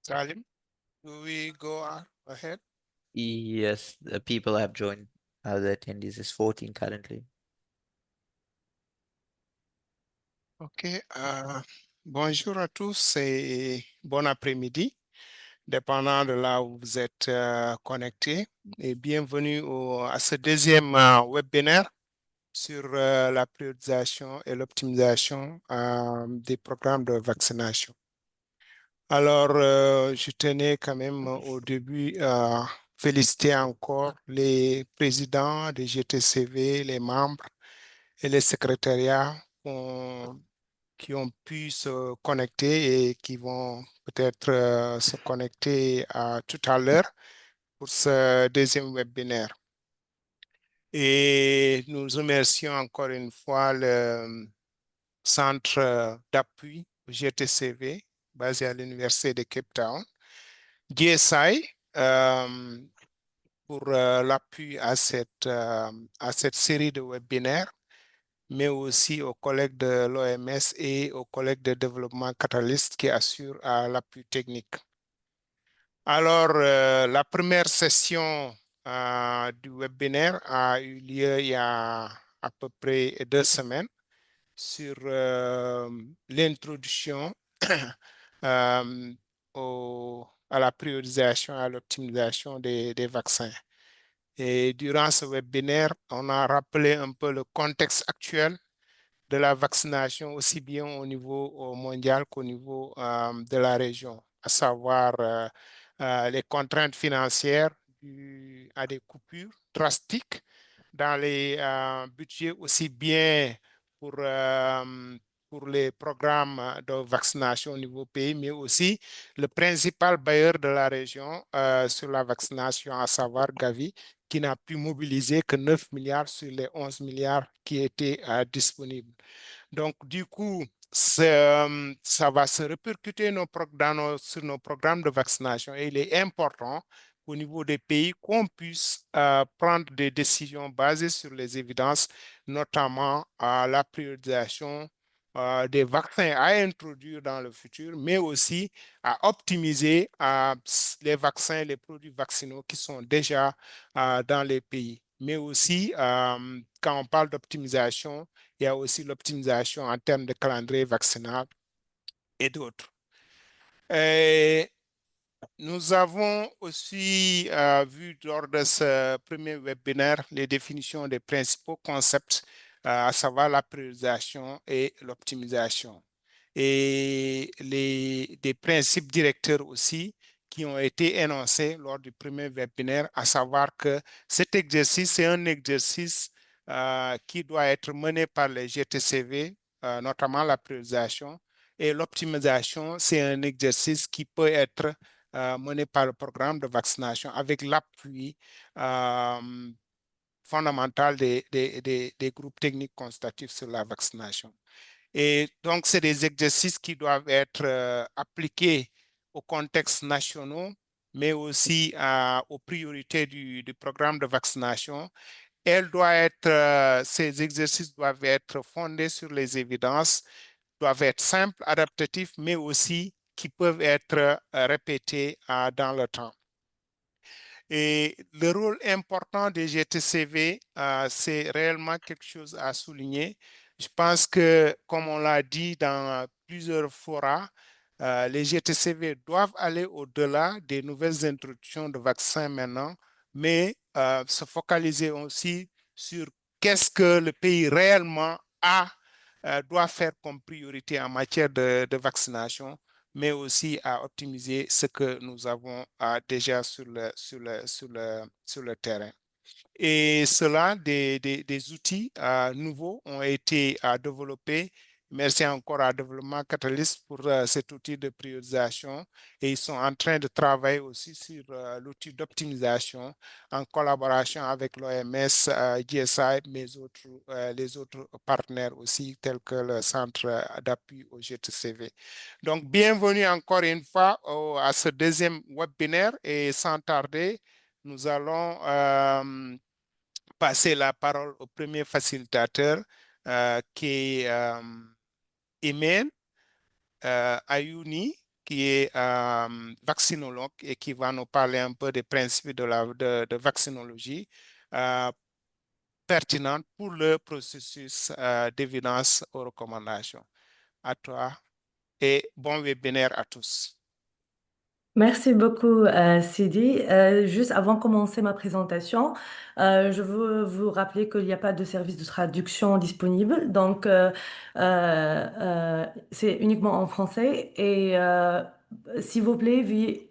Salim, do we go ahead? Yes, the people have joined. The attendees is 14 currently. Ok. Bonjour à tous et bon après-midi, dépendant de là où vous êtes connectés. Et bienvenue à ce deuxième webinaire sur la priorisation et l'optimisation des programmes de vaccination. Alors, je tenais quand même au début à féliciter encore les présidents des GTCV, les membres et les secrétariats qui ont pu se connecter et qui vont peut-être se connecter tout à l'heure pour ce deuxième webinaire. Et nous remercions encore une fois le centre d'appui GTCV basé à l'Université de Cape Town, GSI, pour l'appui à cette série de webinaires, mais aussi aux collègues de l'OMS et aux collègues de développement Catalyst qui assurent l'appui technique. Alors, la première session du webinaire a eu lieu il y a à peu près 2 semaines sur l'introduction euh, à la priorisation et à l'optimisation des vaccins. Et durant ce webinaire, on a rappelé un peu le contexte actuel de la vaccination, aussi bien au niveau mondial qu'au niveau de la région, à savoir les contraintes financières à des coupures drastiques dans les budgets, aussi bien pour, pour les programmes de vaccination au niveau pays, mais aussi le principal bailleur de la région sur la vaccination, à savoir Gavi, qui n'a pu mobiliser que 9 milliards sur les 11 milliards qui étaient disponibles. Donc, du coup, ça va se répercuter sur nos programmes de vaccination et il est important au niveau des pays qu'on puisse prendre des décisions basées sur les évidences, notamment la priorisation des vaccins à introduire dans le futur, mais aussi à optimiser les vaccins, les produits vaccinaux qui sont déjà dans les pays. Mais aussi, quand on parle d'optimisation, il y a aussi l'optimisation en termes de calendrier vaccinal et d'autres. Et nous avons aussi vu lors de ce premier webinaire les définitions des principaux concepts, à savoir la priorisation et l'optimisation. Et des principes directeurs aussi qui ont été énoncés lors du premier webinaire, à savoir que cet exercice, c'est un exercice qui doit être mené par les GTCV, notamment la priorisation, et l'optimisation, c'est un exercice qui peut être mené par le programme de vaccination avec l'appui fondamental des groupes techniques consultatifs sur la vaccination. Et donc, c'est des exercices qui doivent être appliqués au contexte national, mais aussi aux priorités du programme de vaccination. Ces exercices doivent être fondés sur les évidences, doivent être simples, adaptatifs, mais aussi qui peuvent être répétés dans le temps. Et le rôle important des GTCV, c'est réellement quelque chose à souligner. Je pense que, comme on l'a dit dans plusieurs forats, les GTCV doivent aller au-delà des nouvelles introductions de vaccins maintenant, mais se focaliser aussi sur qu'est-ce que le pays réellement doit faire comme priorité en matière de vaccination, mais aussi à optimiser ce que nous avons déjà sur le terrain. Et cela, des outils nouveaux ont été développés. Merci encore à Développement Catalyst pour cet outil de priorisation. Et ils sont en train de travailler aussi sur l'outil d'optimisation en collaboration avec l'OMS, GSI, mais les autres partenaires aussi, tels que le Centre d'appui au GTCV. Donc, bienvenue encore une fois à ce deuxième webinaire et sans tarder, nous allons passer la parole au premier facilitateur qui est Imen Ayouni, qui est vaccinologue et qui va nous parler un peu des principes de vaccinologie euh, pertinents pour le processus d'évidence aux recommandations. À toi et bon webinaire à tous. Merci beaucoup, Sidi. Juste avant de commencer ma présentation, je veux vous rappeler qu'il n'y a pas de service de traduction disponible, donc c'est uniquement en français. Et s'il vous plaît,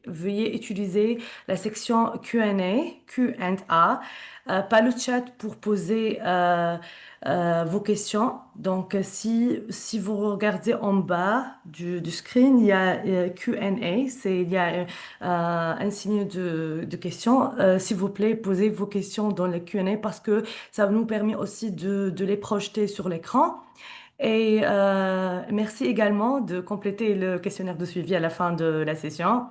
veuillez utiliser la section Q&A, pas le chat pour poser vos questions. Donc, si vous regardez en bas du screen, il y a Q&A, il y a un signe de question. S'il vous plaît, posez vos questions dans le Q&A parce que ça nous permet aussi de les projeter sur l'écran. Et merci également de compléter le questionnaire de suivi à la fin de la session.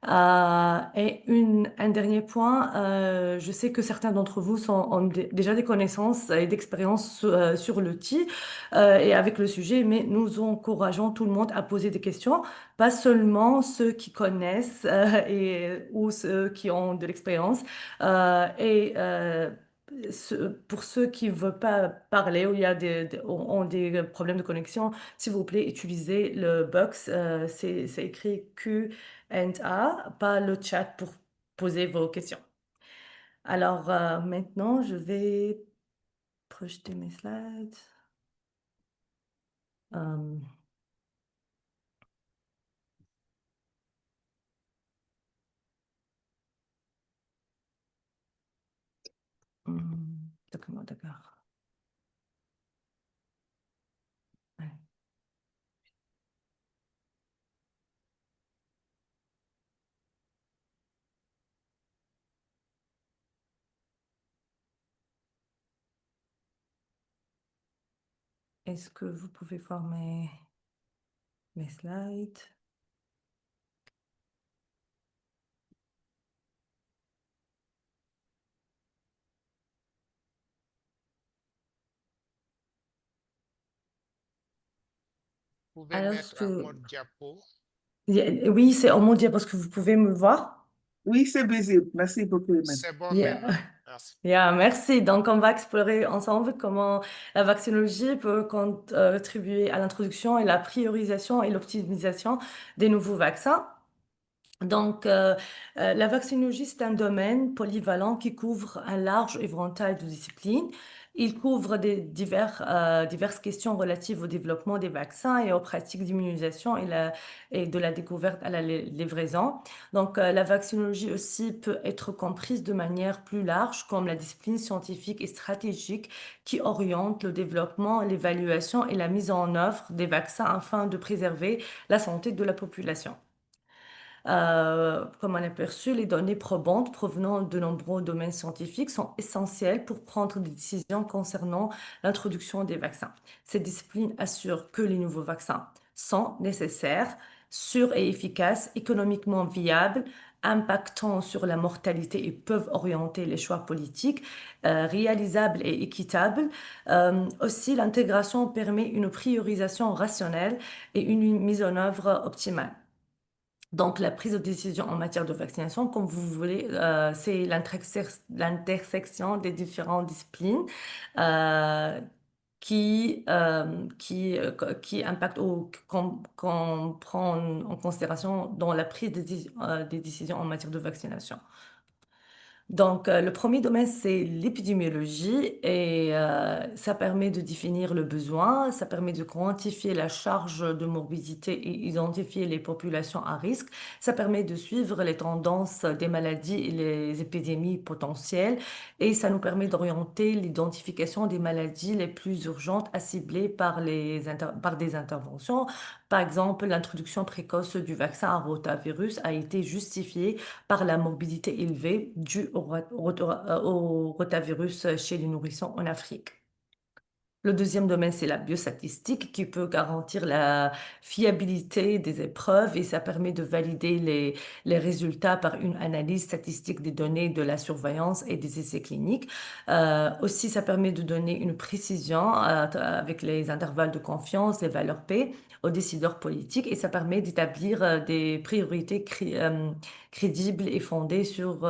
Un dernier point, je sais que certains d'entre vous ont déjà des connaissances et d'expériences sur l'outil et avec le sujet, mais nous encourageons tout le monde à poser des questions, pas seulement ceux qui connaissent ou ceux qui ont de l'expérience. Pour ceux qui ne veulent pas parler ou il y a ont des problèmes de connexion, s'il vous plaît, utilisez le box. C'est écrit Q&A, pas le chat pour poser vos questions. Alors maintenant, je vais projeter mes slides. Euh, Document, d'accord. Ouais. Est-ce que vous pouvez voir mes slides? Vous pouvez Alors, mettre en mode diapo. Oui, c'est en mode parce que vous pouvez me voir. Oui, c'est visible. Merci beaucoup, Emmanuel. C'est bon Yeah. maintenant. Merci. Yeah, merci. Donc, on va explorer ensemble comment la vaccinologie peut contribuer à l'introduction et la priorisation et l'optimisation des nouveaux vaccins. Donc, la vaccinologie, c'est un domaine polyvalent qui couvre un large éventail de disciplines. Il couvre diverses questions relatives au développement des vaccins et aux pratiques d'immunisation et de la découverte à la livraison. Donc, la vaccinologie aussi peut être comprise de manière plus large comme la discipline scientifique et stratégique qui oriente le développement, l'évaluation et la mise en œuvre des vaccins afin de préserver la santé de la population. Comme on a perçu, les données probantes provenant de nombreux domaines scientifiques sont essentielles pour prendre des décisions concernant l'introduction des vaccins. Cette discipline assure que les nouveaux vaccins sont nécessaires, sûrs et efficaces, économiquement viables, impactant sur la mortalité et peuvent orienter les choix politiques, réalisables et équitables. Aussi, l'intégration permet une priorisation rationnelle et une mise en œuvre optimale. Donc, la prise de décision en matière de vaccination, comme vous voulez, c'est l'intersection des différentes disciplines euh, qui impactent ou qu'on prend en considération dans la prise des décisions en matière de vaccination. Donc, le premier domaine, c'est l'épidémiologie et ça permet de définir le besoin, ça permet de quantifier la charge de morbidité et identifier les populations à risque, ça permet de suivre les tendances des maladies et les épidémies potentielles et ça nous permet d'orienter l'identification des maladies les plus urgentes à cibler par des interventions. Par exemple, l'introduction précoce du vaccin à rotavirus a été justifiée par la morbidité élevée due au rotavirus chez les nourrissons en Afrique. Le deuxième domaine, c'est la biostatistique qui peut garantir la fiabilité des épreuves et ça permet de valider les résultats par une analyse statistique des données de la surveillance et des essais cliniques. Aussi, ça permet de donner une précision avec les intervalles de confiance, les valeurs P aux décideurs politiques et ça permet d'établir des priorités crédibles et fondées sur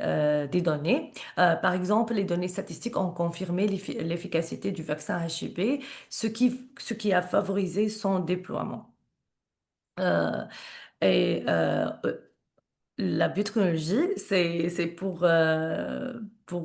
des données. Par exemple, les données statistiques ont confirmé l'efficacité du vaccin HIV, ce qui a favorisé son déploiement. Euh, et la biotechnologie, c'est pour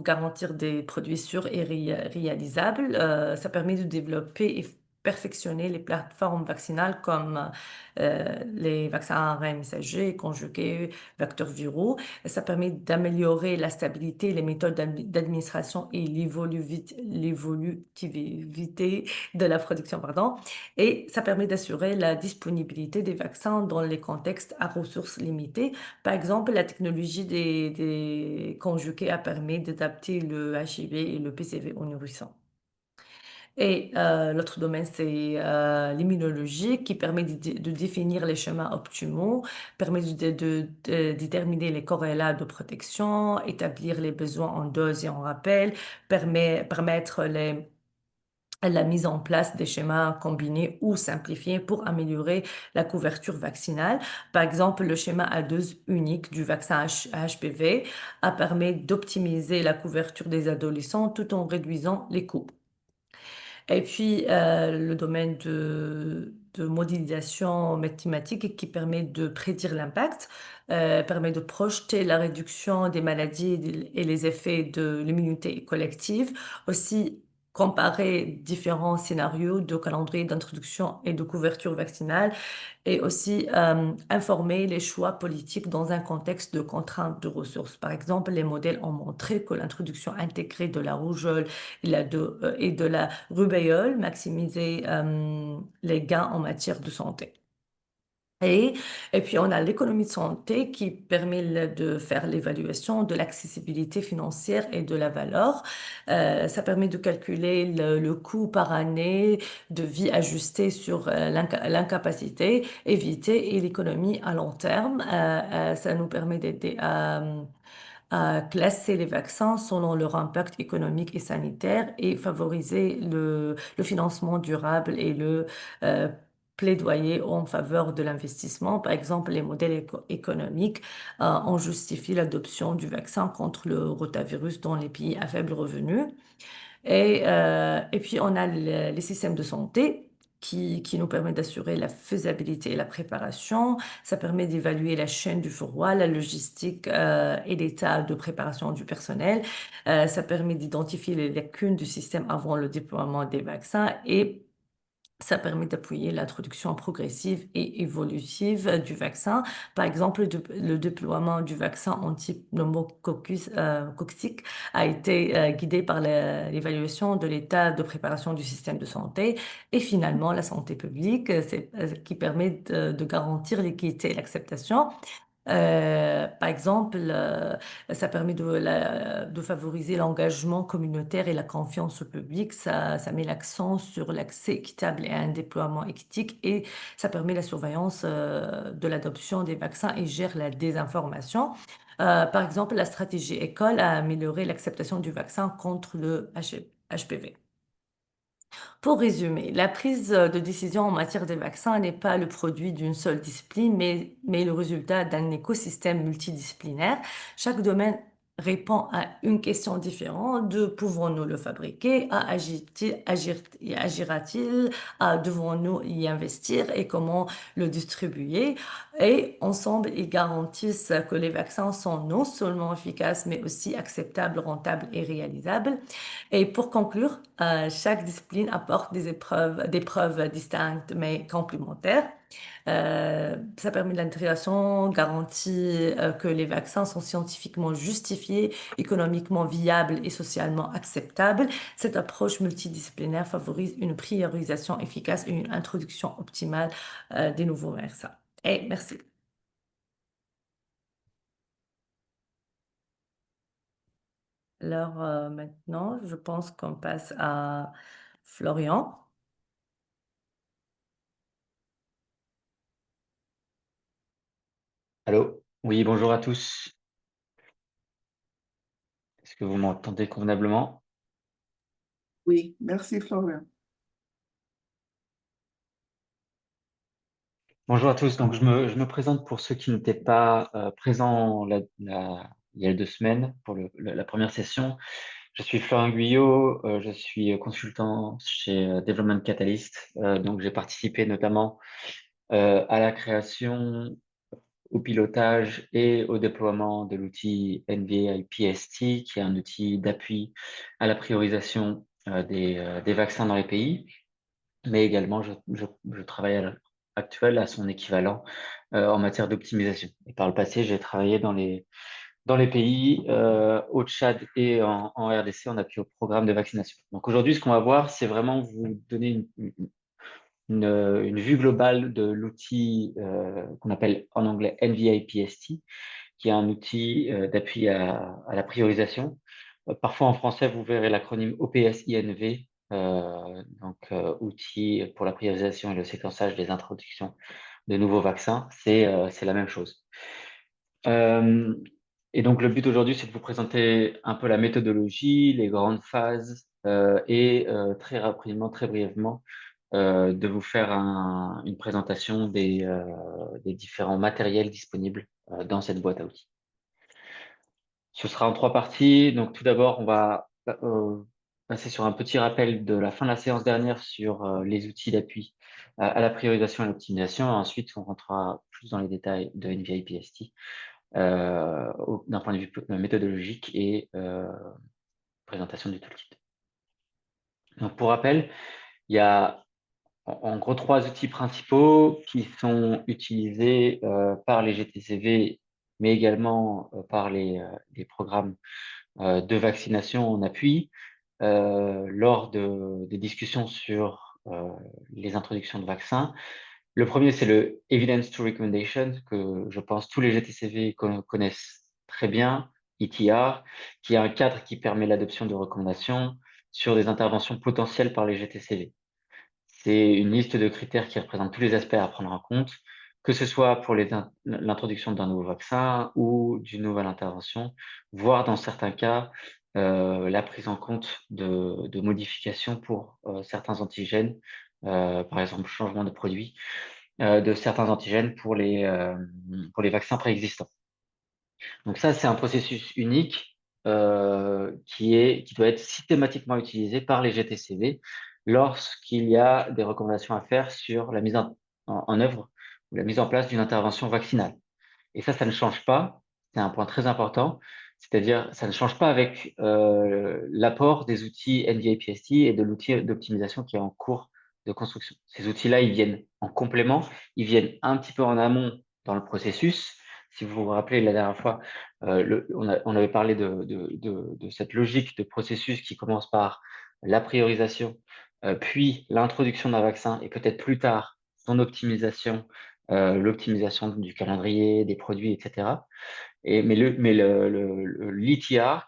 garantir des produits sûrs et réalisables. Ça permet de développer et perfectionner les plateformes vaccinales comme les vaccins ARN messager, conjugués, vecteurs viraux. Ça permet d'améliorer la stabilité, les méthodes d'administration et l'évolutivité de la production, pardon. Et ça permet d'assurer la disponibilité des vaccins dans les contextes à ressources limitées. Par exemple, la technologie des conjugués a permis d'adapter le HIV et le PCV aux nourrissons. Et l'autre domaine, c'est l'immunologie qui permet de définir les schémas optimaux, permet de déterminer les corrélats de protection, établir les besoins en dose et en rappel, permettre la mise en place des schémas combinés ou simplifiés pour améliorer la couverture vaccinale. Par exemple, le schéma à dose unique du vaccin HPV a permis d'optimiser la couverture des adolescents tout en réduisant les coûts. Et puis, le domaine de modélisation mathématique qui permet de prédire l'impact, permet de projeter la réduction des maladies et les effets de l'immunité collective, aussi comparer différents scénarios de calendrier d'introduction et de couverture vaccinale et aussi informer les choix politiques dans un contexte de contrainte de ressources. Par exemple, les modèles ont montré que l'introduction intégrée de la rougeole et de la rubéole maximisait les gains en matière de santé. Et puis, on a l'économie de santé qui permet de faire l'évaluation de l'accessibilité financière et de la valeur. Ça permet de calculer le coût par année de vie ajusté sur l'incapacité, éviter et l'économie à long terme. Ça nous permet d'aider à classer les vaccins selon leur impact économique et sanitaire et favoriser le financement durable et le plaidoyer en faveur de l'investissement. Par exemple, les modèles économiques ont justifié l'adoption du vaccin contre le rotavirus dans les pays à faible revenu. Et puis, on a les systèmes de santé qui nous permettent d'assurer la faisabilité et la préparation. Ça permet d'évaluer la chaîne du froid, la logistique et l'état de préparation du personnel. Ça permet d'identifier les lacunes du système avant le déploiement des vaccins et ça permet d'appuyer l'introduction progressive et évolutive du vaccin. Par exemple, le déploiement du vaccin anti-pneumococcique a été guidé par l'évaluation de l'état de préparation du système de santé et finalement la santé publique, qui permet de garantir l'équité et l'acceptation. Par exemple, ça permet de favoriser l'engagement communautaire et la confiance au public. Ça met l'accent sur l'accès équitable et un déploiement éthique et ça permet la surveillance de l'adoption des vaccins et gère la désinformation. Par exemple, la stratégie école a amélioré l'acceptation du vaccin contre le HPV. Pour résumer, la prise de décision en matière de vaccins n'est pas le produit d'une seule discipline, mais le résultat d'un écosystème multidisciplinaire. Chaque domaine répond à une question différente de pouvons-nous le fabriquer, agira-t-il, devons-nous y investir et comment le distribuer. Et ensemble, ils garantissent que les vaccins sont non seulement efficaces, mais aussi acceptables, rentables et réalisables. Et pour conclure, chaque discipline apporte des preuves distinctes mais complémentaires. Ça permet de l'intégration, garantit que les vaccins sont scientifiquement justifiés, économiquement viables et socialement acceptables. Cette approche multidisciplinaire favorise une priorisation efficace et une introduction optimale des nouveaux vaccins. Et merci. Alors maintenant, je pense qu'on passe à Florian. Allô? Oui, bonjour à tous. Est-ce que vous m'entendez convenablement? Oui, merci Florian. Bonjour à tous. Donc, je me présente pour ceux qui n'étaient pas présents il y a 2 semaines pour la première session. Je suis Florian Guyot, je suis consultant chez Development Catalyst. Donc, j'ai participé notamment à la création, au pilotage et au déploiement de l'outil NVIPST, qui est un outil d'appui à la priorisation des vaccins dans les pays. Mais également, je travaille à l'heure actuelle à son équivalent en matière d'optimisation. Et par le passé, j'ai travaillé dans les pays au Tchad et en RDC en appui au programme de vaccination. Donc aujourd'hui, ce qu'on va voir, c'est vraiment vous donner une vue globale de l'outil qu'on appelle en anglais NVIPST, qui est un outil d'appui à la priorisation. Parfois en français, vous verrez l'acronyme OPS-INV, donc outil pour la priorisation et le séquençage des introductions de nouveaux vaccins. C'est la même chose. Et donc le but aujourd'hui, c'est de vous présenter un peu la méthodologie, les grandes phases et très rapidement, très brièvement, de vous faire une présentation des différents matériels disponibles dans cette boîte à outils. Ce sera en 3 parties. Donc, tout d'abord, on va passer sur un petit rappel de la fin de la séance dernière sur les outils d'appui à la priorisation et l'optimisation. Ensuite, on rentrera plus dans les détails de NVIPST d'un point de vue méthodologique et présentation du toolkit. Donc, pour rappel, il y a en gros 3 outils principaux qui sont utilisés par les GTCV, mais également par les programmes de vaccination en appui lors des discussions sur les introductions de vaccins. Le premier, c'est le Evidence to Recommendation, que je pense tous les GTCV connaissent très bien, ETR, qui est un cadre qui permet l'adoption de recommandations sur des interventions potentielles par les GTCV. C'est une liste de critères qui représente tous les aspects à prendre en compte, que ce soit pour l'introduction d'un nouveau vaccin ou d'une nouvelle intervention, voire dans certains cas, la prise en compte de modifications pour certains antigènes, par exemple changement de produit, de certains antigènes pour les vaccins préexistants. Donc ça, c'est un processus unique qui doit être systématiquement utilisé par les GTCV lorsqu'il y a des recommandations à faire sur la mise en œuvre ou la mise en place d'une intervention vaccinale. Et ça ne change pas, c'est un point très important, c'est-à-dire ça ne change pas avec l'apport des outils NVIPST et de l'outil d'optimisation qui est en cours de construction. Ces outils-là, ils viennent en complément, ils viennent un petit peu en amont dans le processus. Si vous vous rappelez, la dernière fois, on avait parlé de cette logique de processus qui commence par la priorisation, puis l'introduction d'un vaccin et peut-être plus tard son optimisation, l'optimisation du calendrier, des produits, etc. Mais l'ETR,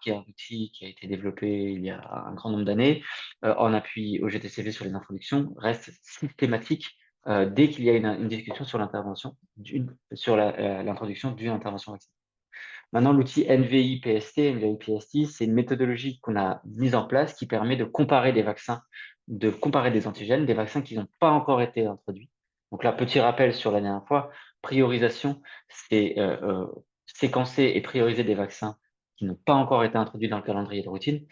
qui est un outil qui a été développé il y a un grand nombre d'années, en appui au GTCV sur les introductions, reste systématique dès qu'il y a une discussion sur l'intervention, sur l'introduction d'une intervention vaccinale. Maintenant, l'outil NVIPST, c'est une méthodologie qu'on a mise en place qui permet de comparer des vaccins, de comparer des antigènes, des vaccins qui n'ont pas encore été introduits. Donc là, petit rappel sur la dernière fois, priorisation, c'est séquencer et prioriser des vaccins qui n'ont pas encore été introduits dans le calendrier de routine.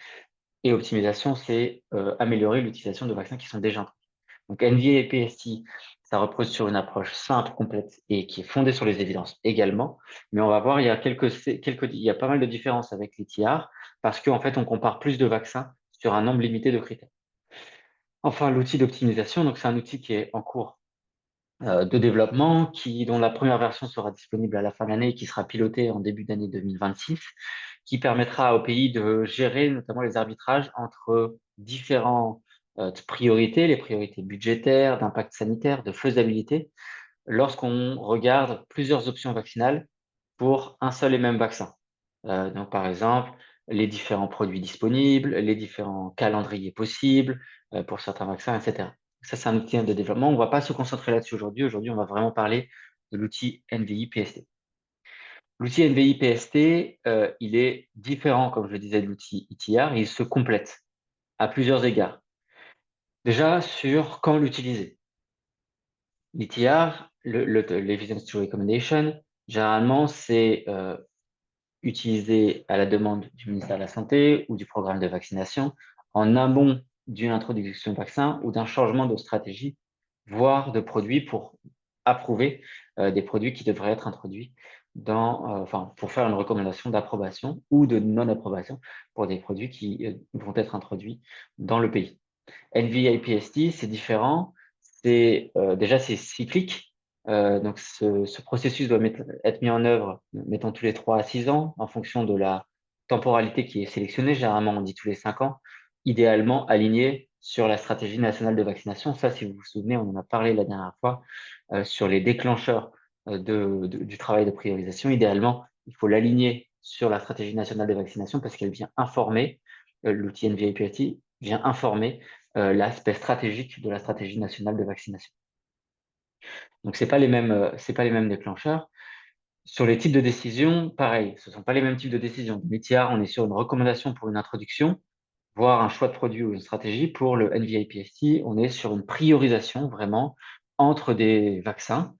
Et optimisation, c'est améliorer l'utilisation de vaccins qui sont déjà introduits. Donc NVIPST, ça repose sur une approche simple, complète et qui est fondée sur les évidences également. Mais on va voir, il y a pas mal de différences avec l'ETR parce qu'en fait, on compare plus de vaccins sur un nombre limité de critères. Enfin, l'outil d'optimisation, donc c'est un outil qui est en cours de développement, dont la première version sera disponible à la fin de l'année et qui sera pilotée en début d'année 2026, qui permettra au pays de gérer notamment les arbitrages entre différents priorités, les priorités budgétaires, d'impact sanitaire, de faisabilité, lorsqu'on regarde plusieurs options vaccinales pour un seul et même vaccin. Donc, par exemple, les différents produits disponibles, les différents calendriers possibles pour certains vaccins, etc. Ça, c'est un outil de développement. On ne va pas se concentrer là-dessus aujourd'hui. Aujourd'hui, on va vraiment parler de l'outil NVI-PST. L'outil NVI-PST, il est différent, comme je le disais, de l'outil ETR, et il se complète à plusieurs égards. Déjà, sur quand l'utiliser. L'ETR, l'Evidence to Recommendation, généralement, c'est utilisé à la demande du ministère de la Santé ou du programme de vaccination en amont d'une introduction de vaccin ou d'un changement de stratégie, voire de produits pour approuver des produits qui devraient être introduits pour faire une recommandation d'approbation ou de non-approbation pour des produits qui vont être introduits dans le pays. NVI-PST, c'est différent. Déjà, c'est cyclique. Donc, ce processus doit être mis en œuvre, mettons, tous les 3 à 6 ans, en fonction de la temporalité qui est sélectionnée. Généralement, on dit tous les 5 ans, idéalement aligné sur la stratégie nationale de vaccination. Ça, si vous vous souvenez, on en a parlé la dernière fois sur les déclencheurs du travail de priorisation. Idéalement, il faut l'aligner sur la stratégie nationale de vaccination parce qu'elle vient informer, l'outil NVI-PST vient informer l'aspect stratégique de la stratégie nationale de vaccination. Donc, c'est pas les mêmes déclencheurs. Sur les types de décisions, pareil, ce ne sont pas les mêmes types de décisions. Dans l'ETR, on est sur une recommandation pour une introduction, voire un choix de produit ou une stratégie. Pour le NVI-PST, on est sur une priorisation vraiment entre des vaccins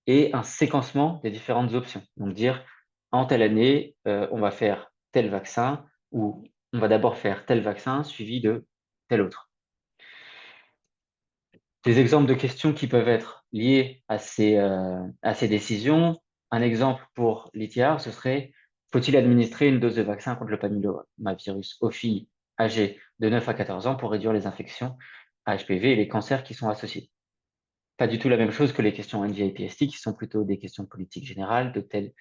et un séquencement des différentes options. Donc, dire en telle année, on va faire tel vaccin ou on va d'abord faire tel vaccin suivi de tel autre. Des exemples de questions qui peuvent être liées à ces décisions. Un exemple pour l'ETR, ce serait: faut-il administrer une dose de vaccin contre le papillomavirus aux filles âgées de 9 à 14 ans pour réduire les infections à HPV et les cancers qui sont associés? Pas du tout la même chose que les questions NVI-PST, qui sont plutôt des questions politiques générales, telles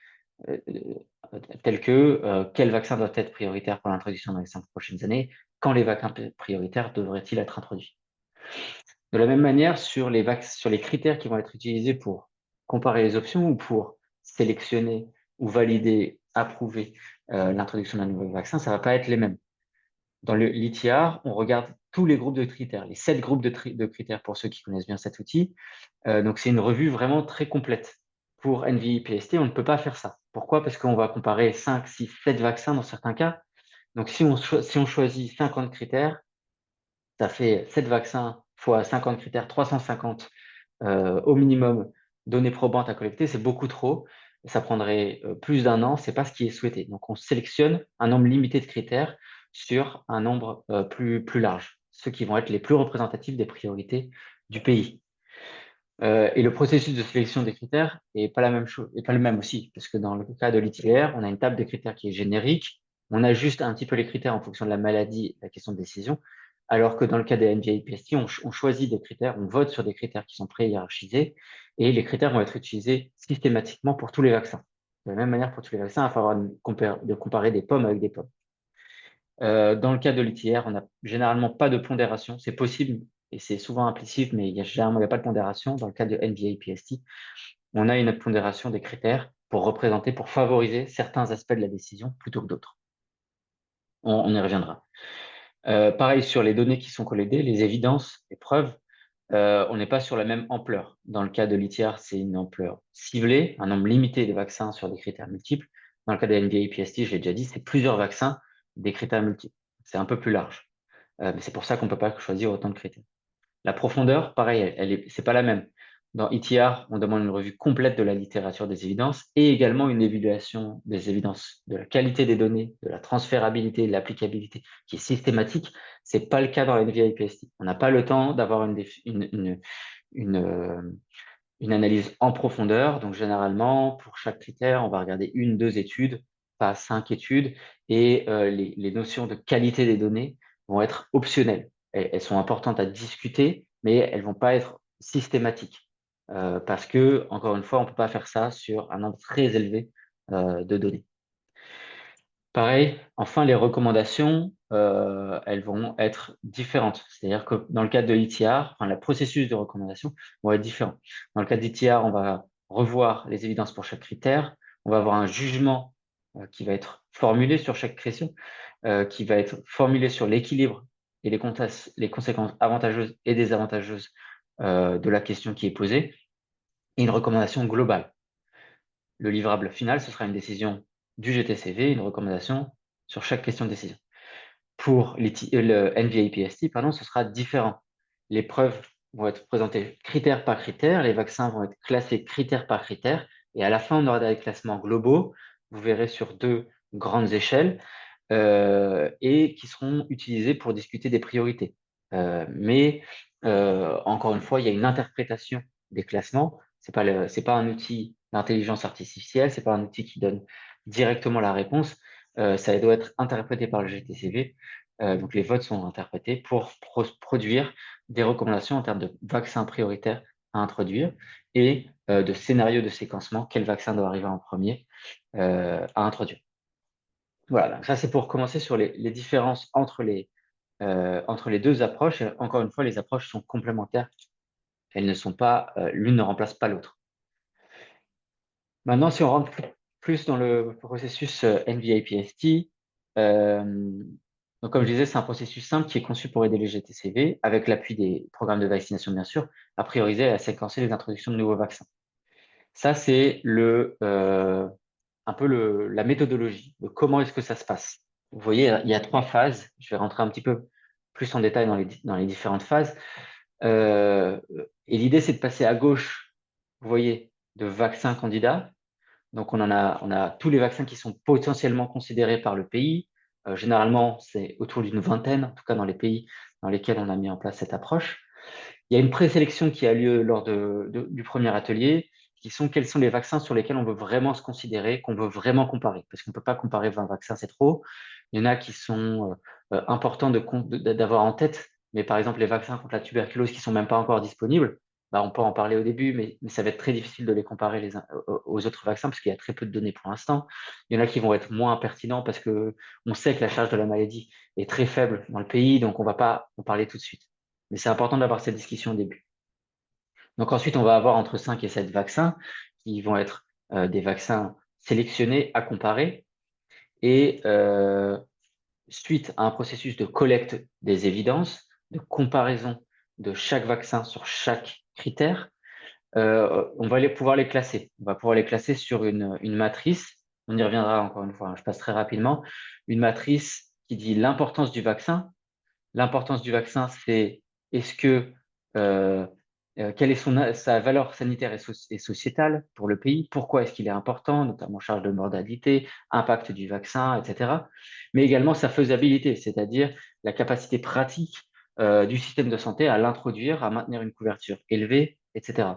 que quels vaccins doivent être prioritaires pour l'introduction dans les 5 prochaines années, quand les vaccins prioritaires devraient-ils être introduits? De la même manière, sur les critères qui vont être utilisés pour comparer les options ou pour sélectionner ou valider, approuver l'introduction d'un nouveau vaccin, ça ne va pas être les mêmes. Dans l'ETR, on regarde tous les groupes de critères, les 7 groupes de critères pour ceux qui connaissent bien cet outil. Donc, c'est une revue vraiment très complète. Pour NVI-PST, on ne peut pas faire ça. Pourquoi? Parce qu'on va comparer 5, 6, 7 vaccins dans certains cas. Donc, si on choisit 50 critères, ça fait 7 vaccins fois 50 critères, 350 au minimum données probantes à collecter, c'est beaucoup trop. Ça prendrait plus d'1 an, c'est pas ce qui est souhaité. Donc, on sélectionne un nombre limité de critères sur un nombre plus large, ceux qui vont être les plus représentatifs des priorités du pays. Et le processus de sélection des critères n'est pas la même chose, et pas le même aussi, parce que dans le cas de l'ITR, on a une table de critères qui est générique, on ajuste un petit peu les critères en fonction de la maladie, la question de décision, alors que dans le cas des NVI-PST, on choisit des critères, on vote sur des critères qui sont pré-hiérarchisés, et les critères vont être utilisés systématiquement pour tous les vaccins. De la même manière pour tous les vaccins, il va falloir de comparer des pommes avec des pommes. Dans le cas de l'ITR, on n'a généralement pas de pondération, c'est possible, et c'est souvent implicite, mais il n'y a pas de pondération. Dans le cas de NVI-PST, on a une pondération des critères pour favoriser certains aspects de la décision plutôt que d'autres. On y reviendra. Pareil sur les données qui sont collectées, les évidences, les preuves, on n'est pas sur la même ampleur. Dans le cas de l'ITR, c'est une ampleur ciblée, un nombre limité de vaccins sur des critères multiples. Dans le cas de NVI-PST, je l'ai déjà dit, c'est plusieurs vaccins, des critères multiples. C'est un peu plus large. Mais c'est pour ça qu'on ne peut pas choisir autant de critères. La profondeur, pareil, c'est pas la même. Dans ETR, on demande une revue complète de la littérature des évidences et également une évaluation des évidences, de la qualité des données, de la transférabilité, de l'applicabilité, qui est systématique. C'est pas le cas dans la NVI-PST. On n'a pas le temps d'avoir une analyse en profondeur. Donc, généralement, pour chaque critère, on va regarder 1, 2 études, pas 5 études, et les notions de qualité des données vont être optionnelles. Elles sont importantes à discuter, mais elles ne vont pas être systématiques. Parce que, encore une fois, on ne peut pas faire ça sur un nombre très élevé de données. Pareil, enfin, les recommandations, elles vont être différentes. C'est-à-dire que dans le cadre de l'ETR, le processus de recommandation va être différent. Dans le cadre d'ETR, on va revoir les évidences pour chaque critère. On va avoir un jugement qui va être formulé sur chaque question, qui va être formulé sur l'équilibre et les conséquences avantageuses et désavantageuses de la question qui est posée, et une recommandation globale. Le livrable final, ce sera une décision du GTCV, une recommandation sur chaque question de décision. Pour le NVIPST, ce sera différent. Les preuves vont être présentées critère par critère, les vaccins vont être classés critère par critère, et à la fin, on aura des classements globaux, vous verrez sur 2 grandes échelles, et qui seront utilisés pour discuter des priorités. Mais encore une fois, il y a une interprétation des classements. C'est pas un outil d'intelligence artificielle, c'est pas un outil qui donne directement la réponse. Ça doit être interprété par le GTCV. Donc les votes sont interprétés pour produire des recommandations en termes de vaccins prioritaires à introduire et de scénarios de séquencement, quel vaccin doit arriver en premier à introduire. Voilà, donc ça c'est pour commencer sur les différences entre les 2 approches. Et encore une fois, les approches sont complémentaires. Elles ne sont pas, l'une ne remplace pas l'autre. Maintenant, si on rentre plus dans le processus NVIPST, donc comme je disais, c'est un processus simple qui est conçu pour aider les GTCV, avec l'appui des programmes de vaccination bien sûr, à prioriser et à séquencer les introductions de nouveaux vaccins. Ça, c'est un peu la méthodologie de comment est-ce que ça se passe. Vous voyez, il y a 3 phases. Je vais rentrer un petit peu plus en détail dans les différentes phases. Et l'idée, c'est de passer à gauche, vous voyez, de vaccins candidats. Donc, on a tous les vaccins qui sont potentiellement considérés par le pays. Généralement, c'est autour d'une vingtaine, en tout cas dans les pays dans lesquels on a mis en place cette approche. Il y a une présélection qui a lieu lors du premier atelier, qui sont quels sont les vaccins sur lesquels on veut vraiment se considérer, qu'on veut vraiment comparer. Parce qu'on ne peut pas comparer 20 vaccins, c'est trop. Il y en a qui sont importants d'avoir en tête, mais par exemple, les vaccins contre la tuberculose qui ne sont même pas encore disponibles, on peut en parler au début, mais ça va être très difficile de les comparer les uns aux autres vaccins parce qu'il y a très peu de données pour l'instant. Il y en a qui vont être moins pertinents parce qu'on sait que la charge de la maladie est très faible dans le pays, donc on ne va pas en parler tout de suite. Mais c'est important d'avoir cette discussion au début. Donc ensuite, on va avoir entre 5 et 7 vaccins qui vont être des vaccins sélectionnés à comparer. Et suite à un processus de collecte des évidences, de comparaison de chaque vaccin sur chaque critère, on va pouvoir les classer. On va pouvoir les classer sur une matrice. On y reviendra encore une fois, je passe très rapidement. Une matrice qui dit l'importance du vaccin. L'importance du vaccin, c'est est-ce que quelle est sa valeur sanitaire et sociétale pour le pays, pourquoi est-ce qu'il est important, notamment charge de mortalité, impact du vaccin, etc. Mais également sa faisabilité, c'est-à-dire la capacité pratique du système de santé à l'introduire, à maintenir une couverture élevée, etc.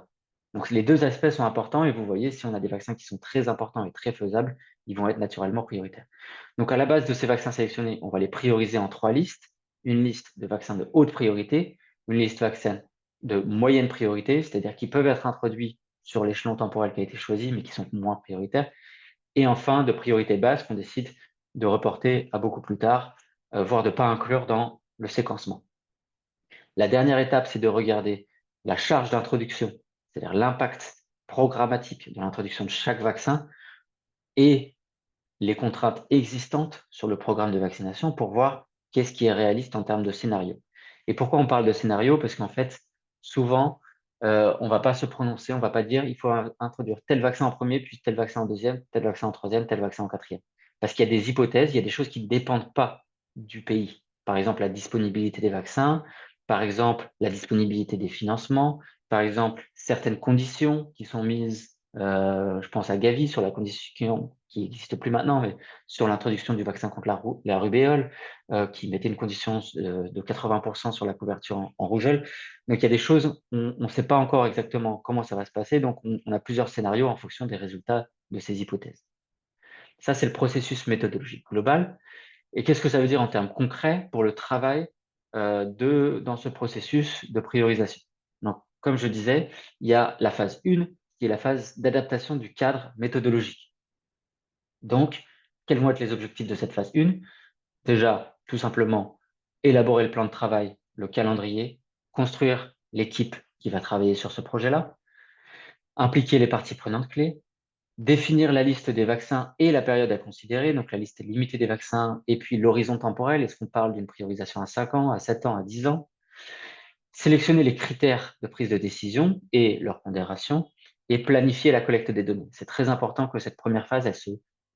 Donc les 2 aspects sont importants et vous voyez, si on a des vaccins qui sont très importants et très faisables, ils vont être naturellement prioritaires. Donc à la base de ces vaccins sélectionnés, on va les prioriser en 3 listes. Une liste de vaccins de haute priorité, une liste de vaccins de moyenne priorité, c'est-à-dire qui peuvent être introduits sur l'échelon temporel qui a été choisi, mais qui sont moins prioritaires. Et enfin, de priorité basse qu'on décide de reporter à beaucoup plus tard, voire de ne pas inclure dans le séquencement. La dernière étape, c'est de regarder la charge d'introduction, c'est-à-dire l'impact programmatique de l'introduction de chaque vaccin et les contraintes existantes sur le programme de vaccination pour voir qu'est-ce qui est réaliste en termes de scénario. Et pourquoi on parle de scénario? Parce qu'en fait, souvent, on ne va pas se prononcer, on ne va pas dire il faut introduire tel vaccin en premier, puis tel vaccin en deuxième, tel vaccin en troisième, tel vaccin en quatrième. Parce qu'il y a des hypothèses, il y a des choses qui ne dépendent pas du pays. Par exemple, la disponibilité des vaccins, par exemple, la disponibilité des financements, par exemple, certaines conditions qui sont mises, je pense à Gavi sur la condition qui n'existe plus maintenant, mais sur l'introduction du vaccin contre la rubéole, qui mettait une condition de 80% sur la couverture en rougeole. Donc, il y a des choses, on ne sait pas encore exactement comment ça va se passer, donc on a plusieurs scénarios en fonction des résultats de ces hypothèses. Ça, c'est le processus méthodologique global. Et qu'est-ce que ça veut dire en termes concrets pour le travail dans ce processus de priorisation? Donc, comme je disais, il y a la phase 1, qui est la phase d'adaptation du cadre méthodologique. Donc, quels vont être les objectifs de cette phase 1? Déjà, tout simplement, élaborer le plan de travail, le calendrier, construire l'équipe qui va travailler sur ce projet-là, impliquer les parties prenantes clés, Définir la liste des vaccins et la période à considérer, donc la liste limitée des vaccins et puis l'horizon temporel, est-ce qu'on parle d'une priorisation à 5 ans, à 7 ans, à 10 ans? Sélectionner les critères de prise de décision et leur pondération et planifier la collecte des données. C'est très important que cette première phase, elle se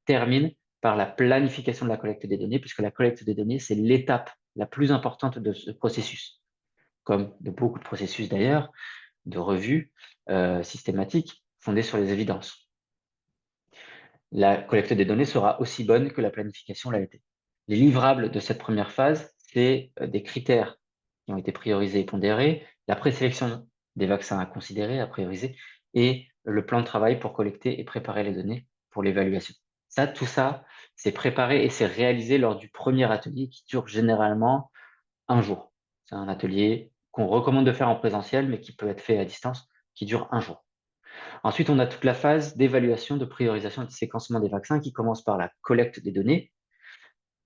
termine par la planification de la collecte des données, puisque la collecte des données, c'est l'étape la plus importante de ce processus, comme de beaucoup de processus d'ailleurs, de revue systématique fondée sur les évidences. La collecte des données sera aussi bonne que la planification l'a été. Les livrables de cette première phase, c'est des critères qui ont été priorisés et pondérés, la présélection des vaccins à considérer, à prioriser, et le plan de travail pour collecter et préparer les données pour l'évaluation. Tout ça, c'est préparé et c'est réalisé lors du premier atelier qui dure généralement un jour. C'est un atelier qu'on recommande de faire en présentiel, mais qui peut être fait à distance, qui dure un jour. Ensuite, on a toute la phase d'évaluation, de priorisation et de séquencement des vaccins qui commence par la collecte des données.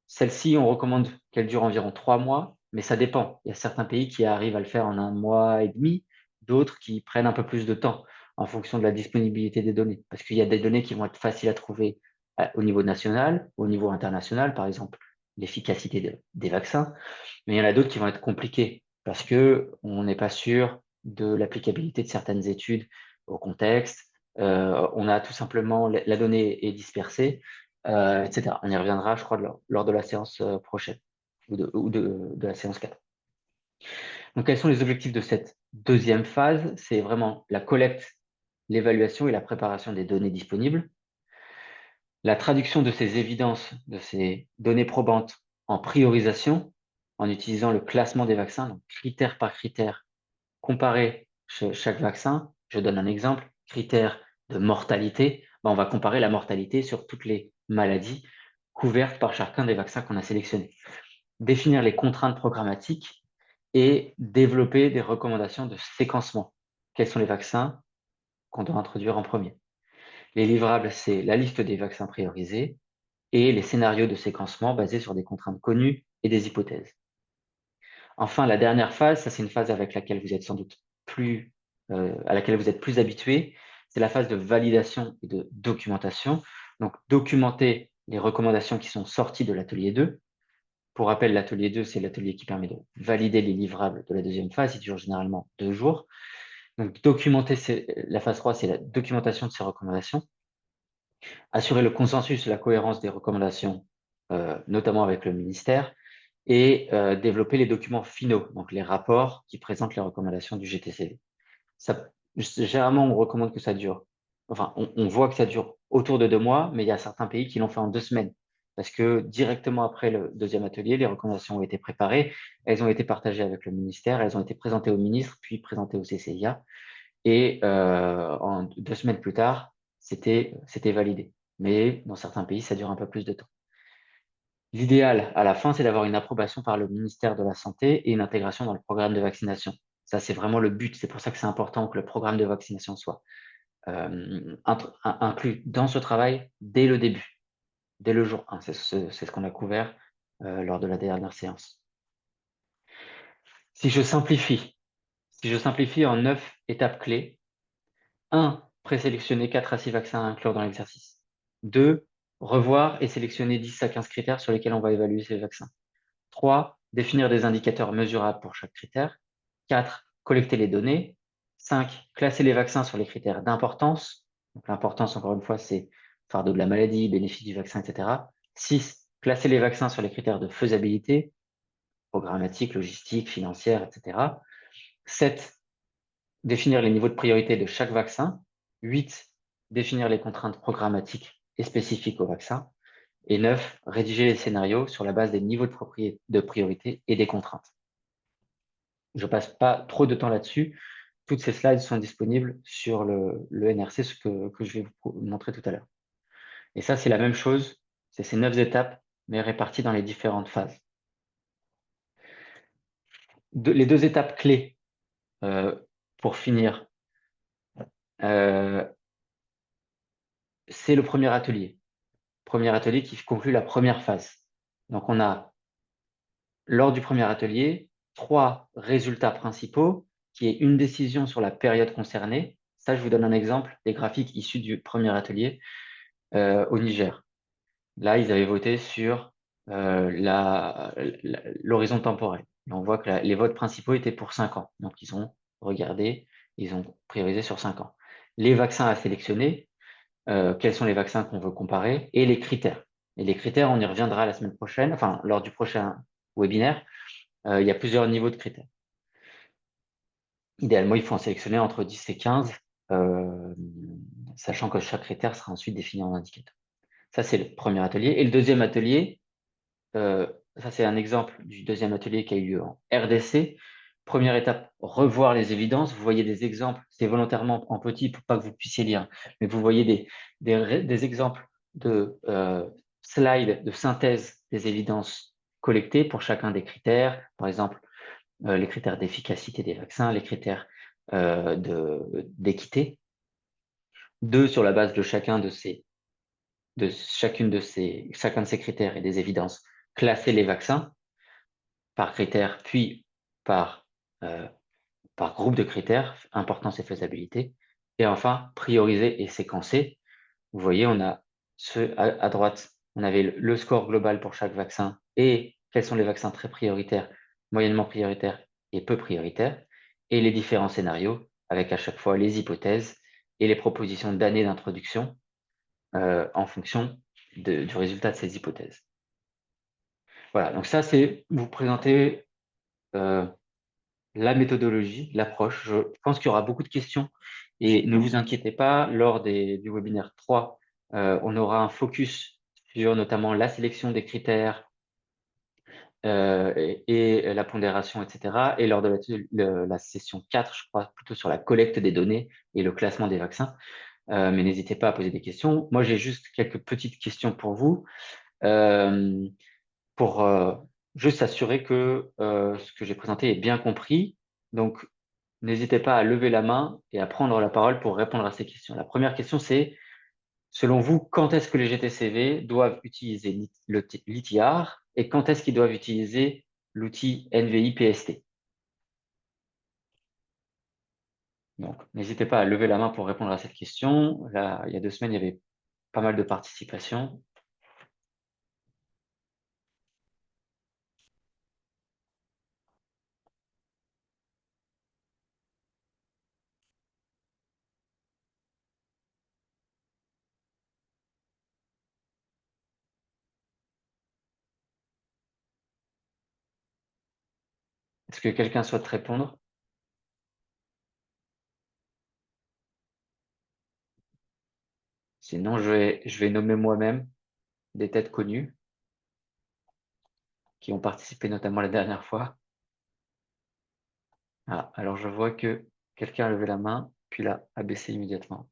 Celle-ci, on recommande qu'elle dure environ 3 mois, mais ça dépend. Il y a certains pays qui arrivent à le faire en 1 mois et demi, d'autres qui prennent un peu plus de temps en fonction de la disponibilité des données. Parce qu'il y a des données qui vont être faciles à trouver au niveau national, au niveau international, par exemple l'efficacité des vaccins, mais il y en a d'autres qui vont être compliquées parce qu'on n'est pas sûr de l'applicabilité de certaines études au contexte. On a tout simplement, la donnée est dispersée, etc. On y reviendra, je crois, lors de la séance prochaine ou de la séance 4. Donc, quels sont les objectifs de cette deuxième phase? C'est vraiment la collecte, l'évaluation et la préparation des données disponibles, la traduction de ces évidences, de ces données probantes en priorisation, en utilisant le classement des vaccins, donc critère par critère, comparer chaque vaccin. Je donne un exemple, critère de mortalité, on va comparer la mortalité sur toutes les maladies couvertes par chacun des vaccins qu'on a sélectionnés. Définir les contraintes programmatiques et développer des recommandations de séquencement. Quels sont les vaccins qu'on doit introduire en premier? Les livrables, c'est la liste des vaccins priorisés et les scénarios de séquencement basés sur des contraintes connues et des hypothèses. Enfin, la dernière phase, ça c'est une phase avec laquelle vous êtes sans doute à laquelle vous êtes plus habitué, c'est la phase de validation et de documentation. Donc, documenter les recommandations qui sont sorties de l'atelier 2. Pour rappel, l'atelier 2, c'est l'atelier qui permet de valider les livrables de la deuxième phase, il dure généralement 2 jours. Donc, la phase 3, c'est la documentation de ces recommandations. Assurer le consensus et la cohérence des recommandations, notamment avec le ministère, et développer les documents finaux, donc les rapports qui présentent les recommandations du GTCV. Généralement, on recommande que ça dure, enfin, on voit que ça dure autour de 2 mois, mais il y a certains pays qui l'ont fait en 2 semaines, parce que directement après le deuxième atelier, les recommandations ont été préparées, elles ont été partagées avec le ministère, elles ont été présentées au ministre, puis présentées au CCIA, et en 2 semaines plus tard, c'était validé. Mais dans certains pays, ça dure un peu plus de temps. L'idéal à la fin, c'est d'avoir une approbation par le ministère de la Santé et une intégration dans le programme de vaccination. Ça, c'est vraiment le but. C'est pour ça que c'est important que le programme de vaccination soit inclus dans ce travail dès le début, dès le jour 1. C'est ce qu'on a couvert lors de la dernière séance. Si je simplifie en 9 étapes clés, 1. Présélectionner 4 à 6 vaccins à inclure dans l'exercice. 2. Revoir et sélectionner 10 à 15 critères sur lesquels on va évaluer ces vaccins. 3. Définir des indicateurs mesurables pour chaque critère. 4. Collecter les données. 5. Classer les vaccins sur les critères d'importance. Donc l'importance, encore une fois, c'est fardeau de la maladie, bénéfice du vaccin, etc. 6. Classer les vaccins sur les critères de faisabilité, programmatique, logistique, financière, etc. 7. Définir les niveaux de priorité de chaque vaccin. 8. Définir les contraintes programmatiques et spécifiques au vaccin. Et 9. Rédiger les scénarios sur la base des niveaux de priorité et des contraintes. Je ne passe pas trop de temps là-dessus. Toutes ces slides sont disponibles sur le NRC, ce que je vais vous montrer tout à l'heure. Et ça, c'est la même chose. C'est ces 9 étapes, mais réparties dans les différentes phases. Les 2 étapes clés pour finir, c'est le premier atelier. Premier atelier qui conclut la première phase. Donc, on a, lors du premier atelier, 3 résultats principaux, qui est une décision sur la période concernée, Ça, je vous donne un exemple des graphiques issus du premier atelier au Niger. Là, ils avaient voté sur l'horizon temporel. Et on voit que les votes principaux étaient pour 5 ans. Donc, ils ont regardé, ils ont priorisé sur 5 ans. Les vaccins à sélectionner, quels sont les vaccins qu'on veut comparer, et les critères. Et les critères, on y reviendra la semaine prochaine, enfin, lors du prochain webinaire. Il y a plusieurs niveaux de critères. Idéalement, il faut en sélectionner entre 10 et 15, sachant que chaque critère sera ensuite défini en indicateur. Ça, c'est le premier atelier. Et le deuxième atelier, ça, c'est un exemple du deuxième atelier qui a eu lieu en RDC. Première étape, revoir les évidences. Vous voyez des exemples, c'est volontairement en petit pour pas que vous puissiez lire, mais vous voyez des exemples de slides de synthèse des évidences collectées pour chacun des critères. Par exemple, les critères d'efficacité des vaccins, les critères d'équité. Deux, sur la base de chacun de ces critères et des évidences, classer les vaccins par critères, puis par groupe de critères, importance et faisabilité. Et enfin, prioriser et séquencer. Vous voyez, on a à droite, on avait le score global pour chaque vaccin et quels sont les vaccins très prioritaires, moyennement prioritaires et peu prioritaires, et les différents scénarios avec à chaque fois les hypothèses et les propositions d'années d'introduction en fonction du résultat de ces hypothèses. Voilà, donc ça, c'est vous présenter la méthodologie, l'approche. Je pense qu'il y aura beaucoup de questions et ne vous inquiétez pas, lors du webinaire 3, on aura un focus sur notamment la sélection des critères et la pondération, etc. Et lors de la session 4, je crois plutôt sur la collecte des données et le classement des vaccins. Mais n'hésitez pas à poser des questions. Moi, j'ai juste quelques petites questions pour vous, pour juste s'assurer que ce que j'ai présenté est bien compris. Donc, n'hésitez pas à lever la main et à prendre la parole pour répondre à ces questions. La première question, c'est, selon vous, quand est-ce que les GTCV doivent utiliser l'ITR et quand est-ce qu'ils doivent utiliser l'outil NVI-PST? Donc, n'hésitez pas à lever la main pour répondre à cette question. Là, il y a 2 semaines, il y avait pas mal de participation. Est-ce que quelqu'un souhaite répondre? Sinon, je vais nommer moi-même des têtes connues qui ont participé notamment la dernière fois. Ah, alors je vois que quelqu'un a levé la main, puis l'a abaissé immédiatement.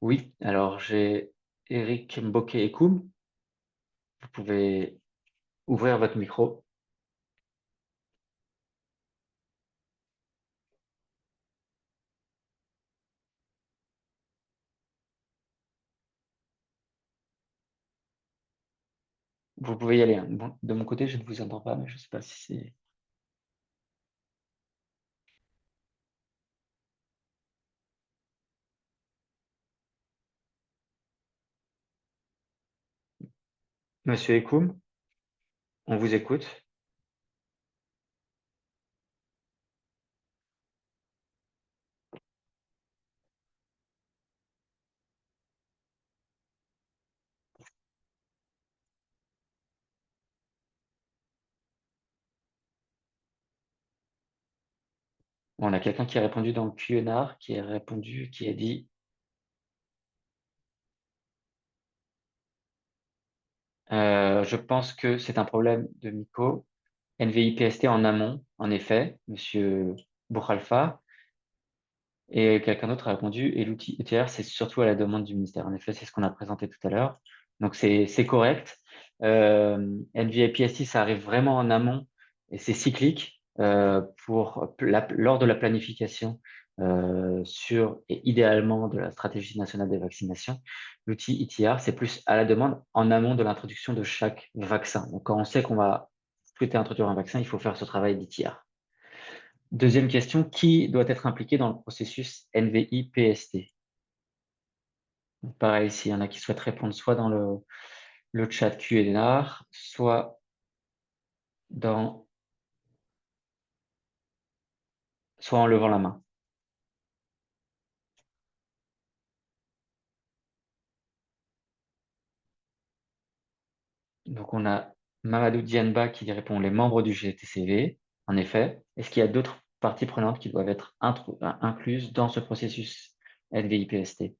Oui, alors j'ai Eric Mboké-Ekoum. Vous pouvez ouvrir votre micro. Vous pouvez y aller, hein. Bon, de mon côté, je ne vous entends pas, mais je ne sais pas si c'est... Monsieur Ekoum, on vous écoute. On a quelqu'un qui a répondu dans le Q&A, qui a dit je pense que c'est un problème de Miko. NVI-PST en amont, en effet, Monsieur Bourhalfa. Et quelqu'un d'autre a répondu, et l'outil ETR, c'est surtout à la demande du ministère. En effet, c'est ce qu'on a présenté tout à l'heure. Donc, c'est correct. NVI-PST, ça arrive vraiment en amont et c'est cyclique lors de la planification et idéalement de la stratégie nationale des vaccinations. L'outil ETR, c'est plus à la demande en amont de l'introduction de chaque vaccin. Donc, quand on sait qu'on va souhaiter introduire un vaccin, il faut faire ce travail d'ETR. Deuxième question, qui doit être impliqué dans le processus NVI-PST? Donc, pareil, s'il y en a qui souhaitent répondre soit dans le chat Q&A, soit en levant la main. Donc, on a Mamadou Dianba qui répond les membres du GTCV. En effet, est-ce qu'il y a d'autres parties prenantes qui doivent être incluses dans ce processus NVI-PST?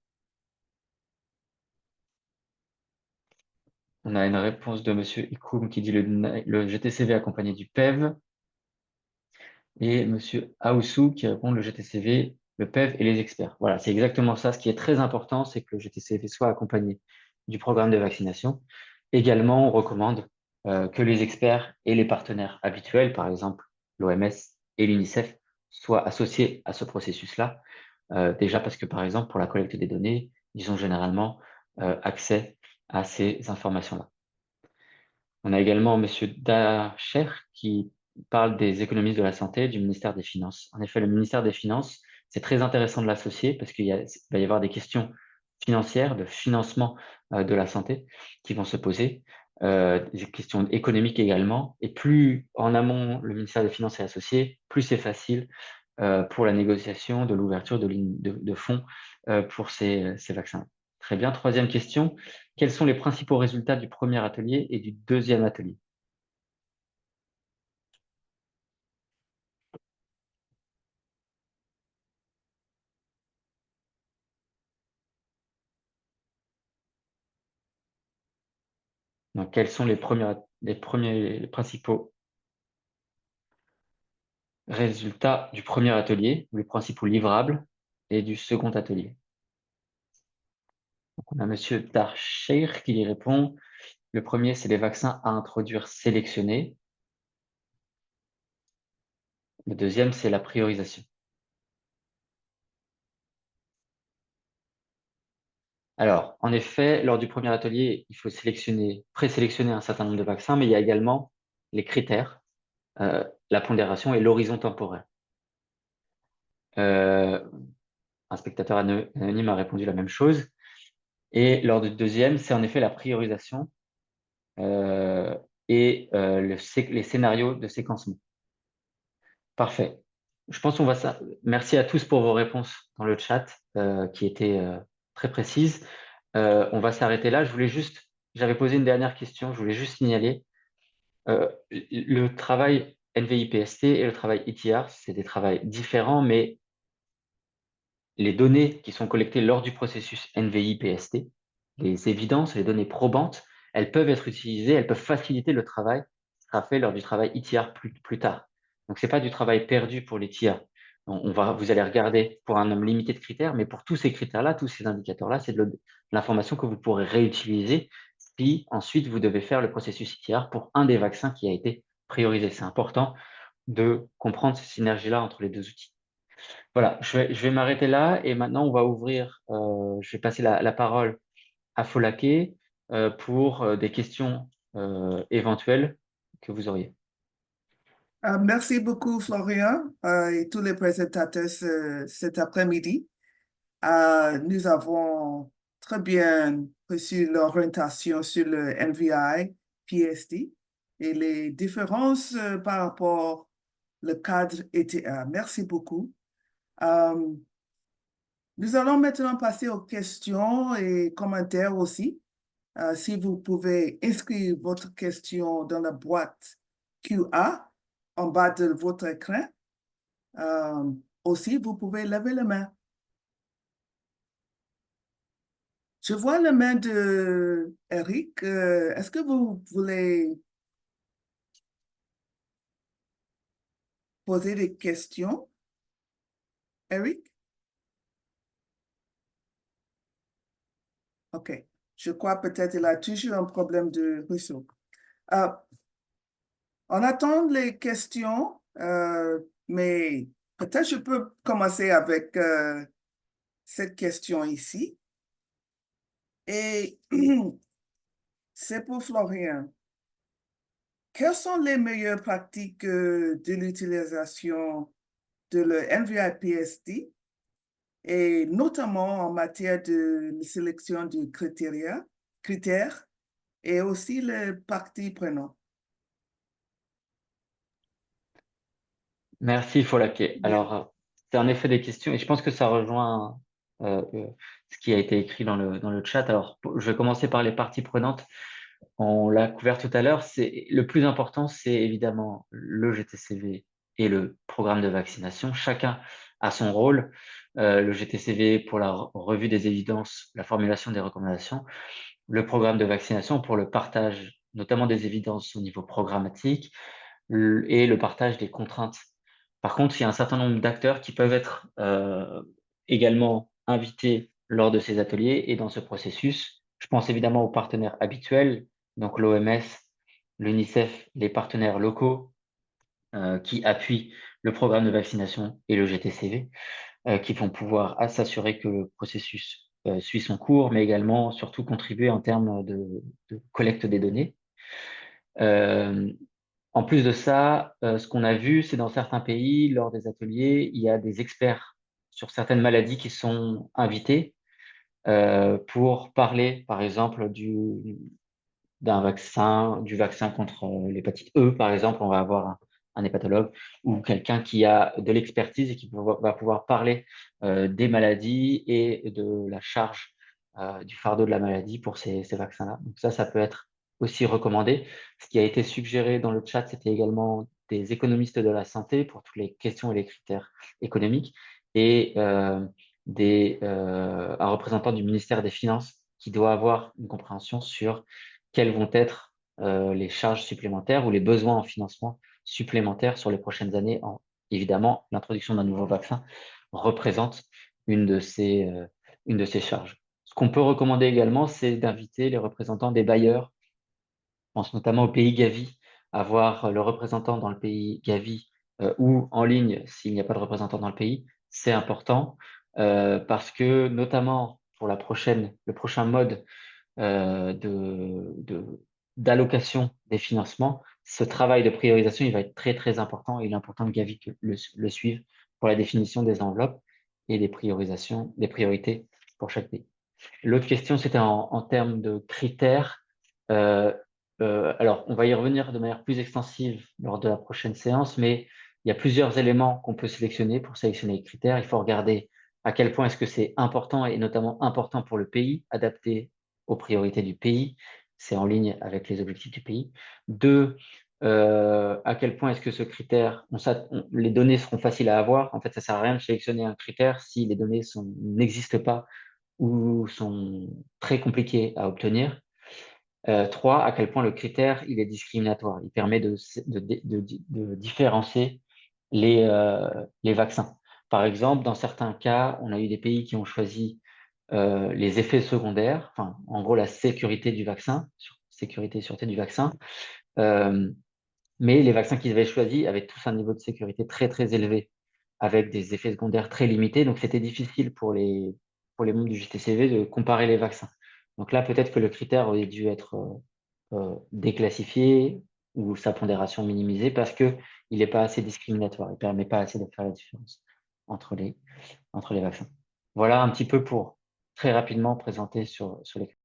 On a une réponse de Monsieur Ikoum qui dit le GTCV accompagné du PEV. Et Monsieur Aoussou qui répond le GTCV, le PEV et les experts. Voilà, c'est exactement ça. Ce qui est très important, c'est que le GTCV soit accompagné du programme de vaccination. Également, on recommande que les experts et les partenaires habituels, par exemple l'OMS et l'UNICEF, soient associés à ce processus-là. Déjà parce que, par exemple, pour la collecte des données, ils ont généralement accès à ces informations-là. On a également Monsieur Dacher qui parle des économistes de la santé du ministère des Finances. En effet, le ministère des Finances, c'est très intéressant de l'associer parce qu'il va y avoir des questions financières, de financement de la santé qui vont se poser, des questions économiques également. Et plus en amont le ministère des Finances est associé, plus c'est facile pour la négociation de l'ouverture de lignes de fonds pour ces vaccins. Très bien. Troisième question. Quels sont les principaux résultats du premier atelier et du deuxième atelier? Donc, quels sont les principaux résultats du premier atelier, les principaux livrables et du second atelier? Donc, on a Monsieur Darcher qui y répond. Le premier, c'est les vaccins à introduire sélectionnés. Le deuxième, c'est la priorisation. Alors, en effet, lors du premier atelier, il faut présélectionner un certain nombre de vaccins, mais il y a également les critères, la pondération et l'horizon temporel. Un spectateur anonyme a répondu la même chose. Et lors du deuxième, c'est en effet la priorisation et les scénarios de séquencement. Parfait. Je pense qu'on va ça. Merci à tous pour vos réponses dans le chat qui étaient très précises. On va s'arrêter là. J'avais posé une dernière question. Je voulais juste signaler le travail NVI-PST et le travail ETR, c'est des travails différents, mais les données qui sont collectées lors du processus NVI-PST, les évidences, les données probantes, elles peuvent être utilisées, elles peuvent faciliter le travail qui sera fait lors du travail ETR plus tard. Donc, ce n'est pas du travail perdu pour les TIA. Vous allez regarder pour un nombre limité de critères, mais pour tous ces critères-là, tous ces indicateurs-là, c'est de l'information que vous pourrez réutiliser si ensuite vous devez faire le processus ETR pour un des vaccins qui a été priorisé. C'est important de comprendre ces synergies-là entre les deux outils. Voilà, je vais m'arrêter là et maintenant on va ouvrir, je vais passer la parole à Folake pour des questions éventuelles que vous auriez. Merci beaucoup, Florian, et tous les présentateurs cet après-midi. Nous avons très bien reçu l'orientation sur le NVI, PST et les différences par rapport au cadre ETA. Merci beaucoup. Nous allons maintenant passer aux questions et commentaires aussi. Si vous pouvez inscrire votre question dans la boîte QA en bas de votre écran. Aussi, vous pouvez lever la main. Je vois la main de Eric. Est-ce que vous voulez poser des questions? Eric? OK. Je crois peut-être qu'il a toujours un problème de réseau. On attend les questions, mais peut-être je peux commencer avec cette question ici. Et c'est pour Florian. Quelles sont les meilleures pratiques de l'utilisation de le NVIPSD et notamment en matière de sélection de critères et aussi les parties prenantes. Merci, Folake. Bien. Alors, c'est en effet des questions et je pense que ça rejoint ce qui a été écrit dans le chat. Alors, je vais commencer par les parties prenantes. On l'a couvert tout à l'heure. Le plus important, c'est évidemment le GTCV et le programme de vaccination. Chacun a son rôle. Le GTCV pour la revue des évidences, la formulation des recommandations. Le programme de vaccination pour le partage, notamment des évidences au niveau programmatique et le partage des contraintes. Par contre, il y a un certain nombre d'acteurs qui peuvent être également invités lors de ces ateliers et dans ce processus. Je pense évidemment aux partenaires habituels, donc l'OMS, l'UNICEF, les partenaires locaux qui appuient le programme de vaccination et le GTCV, qui vont pouvoir s'assurer que le processus suit son cours, mais également surtout contribuer en termes de collecte des données. En plus de ça, ce qu'on a vu, c'est dans certains pays, lors des ateliers, il y a des experts sur certaines maladies qui sont invités pour parler, par exemple, du vaccin contre l'hépatite E, par exemple. On va avoir un hépatologue ou quelqu'un qui a de l'expertise et qui va pouvoir parler des maladies et de la charge du fardeau de la maladie pour ces vaccins-là. Donc ça peut être aussi recommandé. Ce qui a été suggéré dans le chat, c'était également des économistes de la santé pour toutes les questions et les critères économiques et un représentant du ministère des Finances qui doit avoir une compréhension sur quelles vont être les charges supplémentaires ou les besoins en financement supplémentaires sur les prochaines années. Évidemment, l'introduction d'un nouveau vaccin représente une de ces charges. Ce qu'on peut recommander également, c'est d'inviter les représentants des bailleurs. Je pense notamment au pays Gavi, avoir le représentant dans le pays Gavi ou en ligne s'il n'y a pas de représentant dans le pays, c'est important parce que notamment pour le prochain mode d'allocation des financements, ce travail de priorisation, il va être très, très important et il est important que Gavi le suive pour la définition des enveloppes et des priorisations, des priorités pour chaque pays. L'autre question, c'était en termes de critères. Alors, on va y revenir de manière plus extensive lors de la prochaine séance, mais il y a plusieurs éléments qu'on peut sélectionner pour sélectionner les critères. Il faut regarder à quel point est-ce que c'est important et notamment important pour le pays, adapté aux priorités du pays. C'est en ligne avec les objectifs du pays. 2, à quel point est-ce que ce critère, les données seront faciles à avoir. En fait, ça ne sert à rien de sélectionner un critère si les données n'existent pas ou sont très compliquées à obtenir. 3, à quel point le critère il est discriminatoire. Il permet de différencier les vaccins. Par exemple, dans certains cas, on a eu des pays qui ont choisi les effets secondaires, enfin, en gros, la sécurité du vaccin, sécurité et sûreté du vaccin. Mais les vaccins qu'ils avaient choisis avaient tous un niveau de sécurité très, très élevé, avec des effets secondaires très limités. Donc, c'était difficile pour les membres du GTCV de comparer les vaccins. Donc là, peut-être que le critère aurait dû être déclassifié ou sa pondération minimisée parce qu'il n'est pas assez discriminatoire, il ne permet pas assez de faire la différence entre les vaccins. Voilà un petit peu pour très rapidement présenter sur les.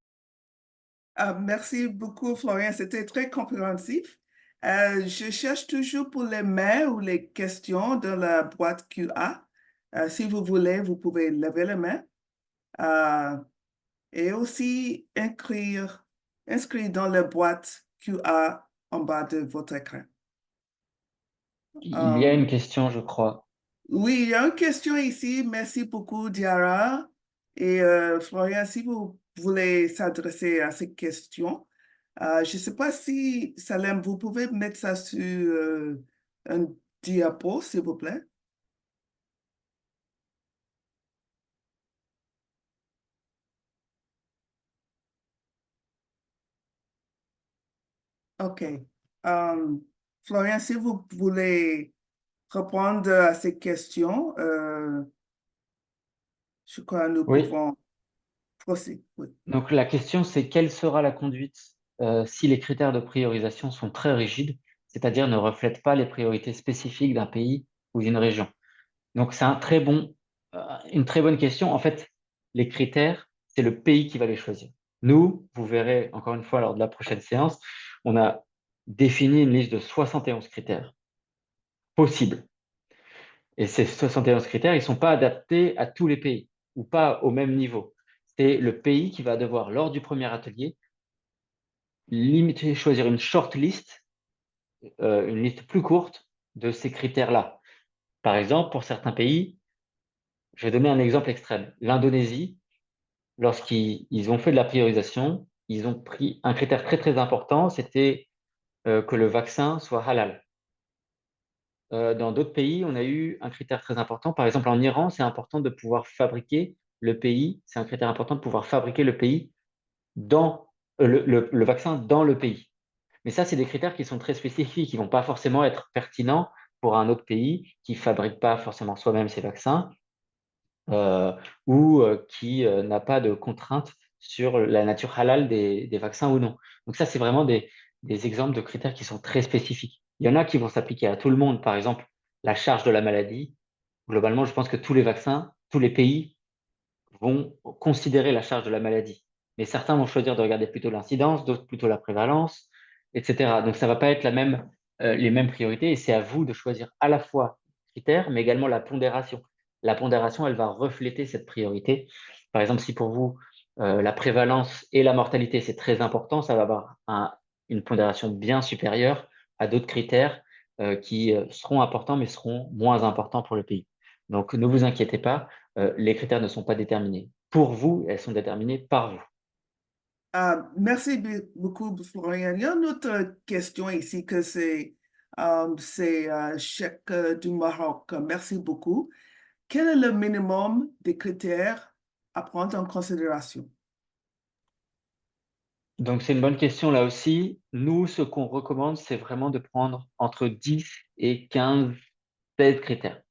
Merci beaucoup, Florian. C'était très compréhensif. Je cherche toujours pour les mains ou les questions dans la boîte QA. Si vous voulez, vous pouvez lever la main. Et aussi inscrire dans la boîte QA en bas de votre écran. Il y a une question, je crois. Oui, il y a une question ici. Merci beaucoup, Diara. Et Florian, si vous voulez s'adresser à cette question, je ne sais pas si, Salem, vous pouvez mettre ça sur un diapo, s'il vous plaît. OK. Florian, si vous voulez répondre à ces questions, je crois que nous Oui. pouvons procéder. Oui. Donc la question, c'est quelle sera la conduite si les critères de priorisation sont très rigides, c'est-à-dire ne reflètent pas les priorités spécifiques d'un pays ou d'une région. Donc, c'est une très bonne question. En fait, les critères, c'est le pays qui va les choisir. Nous, vous verrez encore une fois lors de la prochaine séance, on a défini une liste de 71 critères possibles. Et ces 71 critères, ils ne sont pas adaptés à tous les pays ou pas au même niveau. C'est le pays qui va devoir, lors du premier atelier, choisir une short list, une liste plus courte de ces critères-là. Par exemple, pour certains pays, je vais donner un exemple extrême. L'Indonésie, lorsqu'ils ont fait de la priorisation, ils ont pris un critère très très important, c'était que le vaccin soit halal. Dans d'autres pays, on a eu un critère très important. Par exemple, en Iran, c'est important de pouvoir fabriquer le pays. C'est un critère important de pouvoir fabriquer le pays dans le vaccin dans le pays. Mais ça, c'est des critères qui sont très spécifiques, qui vont pas forcément être pertinents pour un autre pays qui fabrique pas forcément soi-même ses vaccins ou qui n'a pas de contraintes sur la nature halal des vaccins ou non. Donc ça, c'est vraiment des exemples de critères qui sont très spécifiques. Il y en a qui vont s'appliquer à tout le monde. Par exemple, la charge de la maladie. Globalement, je pense que tous les vaccins, tous les pays vont considérer la charge de la maladie. Mais certains vont choisir de regarder plutôt l'incidence, d'autres plutôt la prévalence, etc. Donc ça ne va pas être les mêmes priorités et c'est à vous de choisir à la fois les critères, mais également la pondération. La pondération, elle va refléter cette priorité. Par exemple, si pour vous, la prévalence et la mortalité, c'est très important, ça va avoir une pondération bien supérieure à d'autres critères qui seront importants, mais seront moins importants pour le pays. Donc, ne vous inquiétez pas, les critères ne sont pas déterminés pour vous, elles sont déterminées par vous. Merci beaucoup, Florian. Il y a une autre question ici que c'est Cheikh du Maroc. Merci beaucoup. Quel est le minimum des critères à prendre en considération? Donc, c'est une bonne question là aussi. Nous, ce qu'on recommande, c'est vraiment de prendre entre 10 et 15, 16 critères.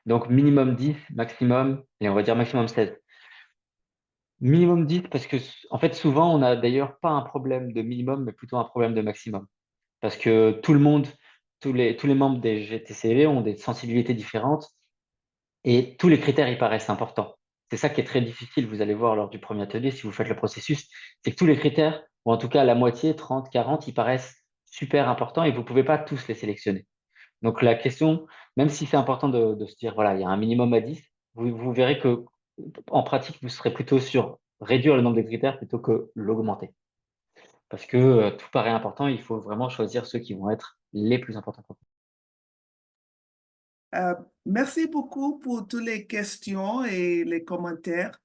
Donc, minimum 10, maximum, et on va dire maximum 16. Minimum 10 parce que, en fait, souvent, on n'a d'ailleurs pas un problème de minimum, mais plutôt un problème de maximum. Parce que tout le monde, tous les membres des GTCV ont des sensibilités différentes et tous les critères y paraissent importants. C'est ça qui est très difficile, vous allez voir lors du premier atelier, si vous faites le processus, c'est que tous les critères, ou en tout cas la moitié, 30, 40, ils paraissent super importants et vous ne pouvez pas tous les sélectionner. Donc la question, même si c'est important de se dire, voilà, il y a un minimum à 10, vous verrez que en pratique, vous serez plutôt sur réduire le nombre de critères plutôt que l'augmenter. Parce que tout paraît important, il faut vraiment choisir ceux qui vont être les plus importants pour vous. Merci beaucoup pour toutes les questions et les commentaires.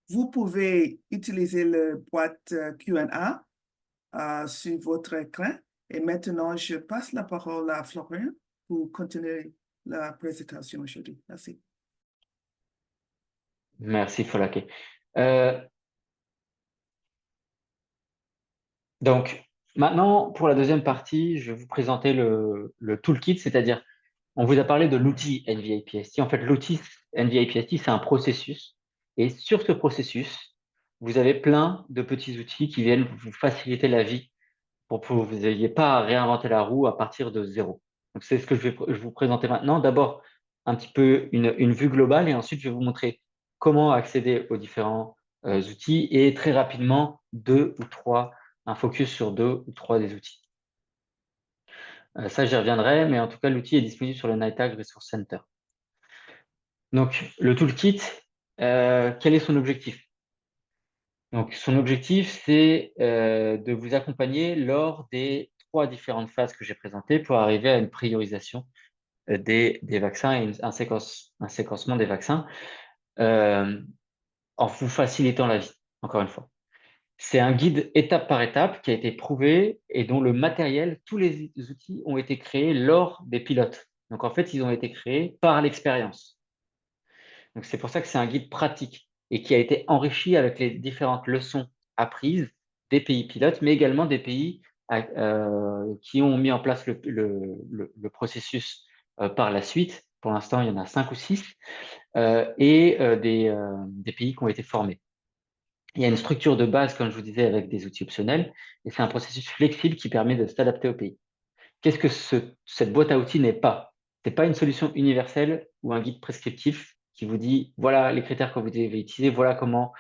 Vous pouvez utiliser le boîte Q&A sur votre écran. Et maintenant, je passe la parole à Florian pour continuer la présentation aujourd'hui. Merci. Merci, Folake. Donc, maintenant, pour la deuxième partie, je vais vous présenter le toolkit, c'est-à-dire, on vous a parlé de l'outil NVIPST. En fait, l'outil NVIPST, c'est un processus. Et sur ce processus, vous avez plein de petits outils qui viennent vous faciliter la vie pour que vous n'ayez pas à réinventer la roue à partir de zéro. Donc, c'est ce que je vais vous présenter maintenant. D'abord, un petit peu une vue globale et ensuite, je vais vous montrer comment accéder aux différents outils et très rapidement, un focus sur 2 ou 3 des outils. Ça, j'y reviendrai, mais en tout cas, l'outil est disponible sur le NITAG Resource Center. Donc, le toolkit, quel est son objectif? Donc, son objectif, c'est de vous accompagner lors des 3 différentes phases que j'ai présentées pour arriver à une priorisation des vaccins et un séquencement des vaccins en vous facilitant la vie, encore une fois. C'est un guide étape par étape qui a été prouvé et dont le matériel, tous les outils ont été créés lors des pilotes. Donc, en fait, ils ont été créés par l'expérience. Donc, c'est pour ça que c'est un guide pratique et qui a été enrichi avec les différentes leçons apprises des pays pilotes, mais également des pays qui ont mis en place le processus par la suite. Pour l'instant, il y en a 5 ou 6, et des pays qui ont été formés. Il y a une structure de base, comme je vous disais, avec des outils optionnels, et c'est un processus flexible qui permet de s'adapter au pays. Qu'est-ce que cette boîte à outils n'est pas? C'est pas une solution universelle ou un guide prescriptif qui vous dit voilà les critères que vous devez utiliser, voilà comment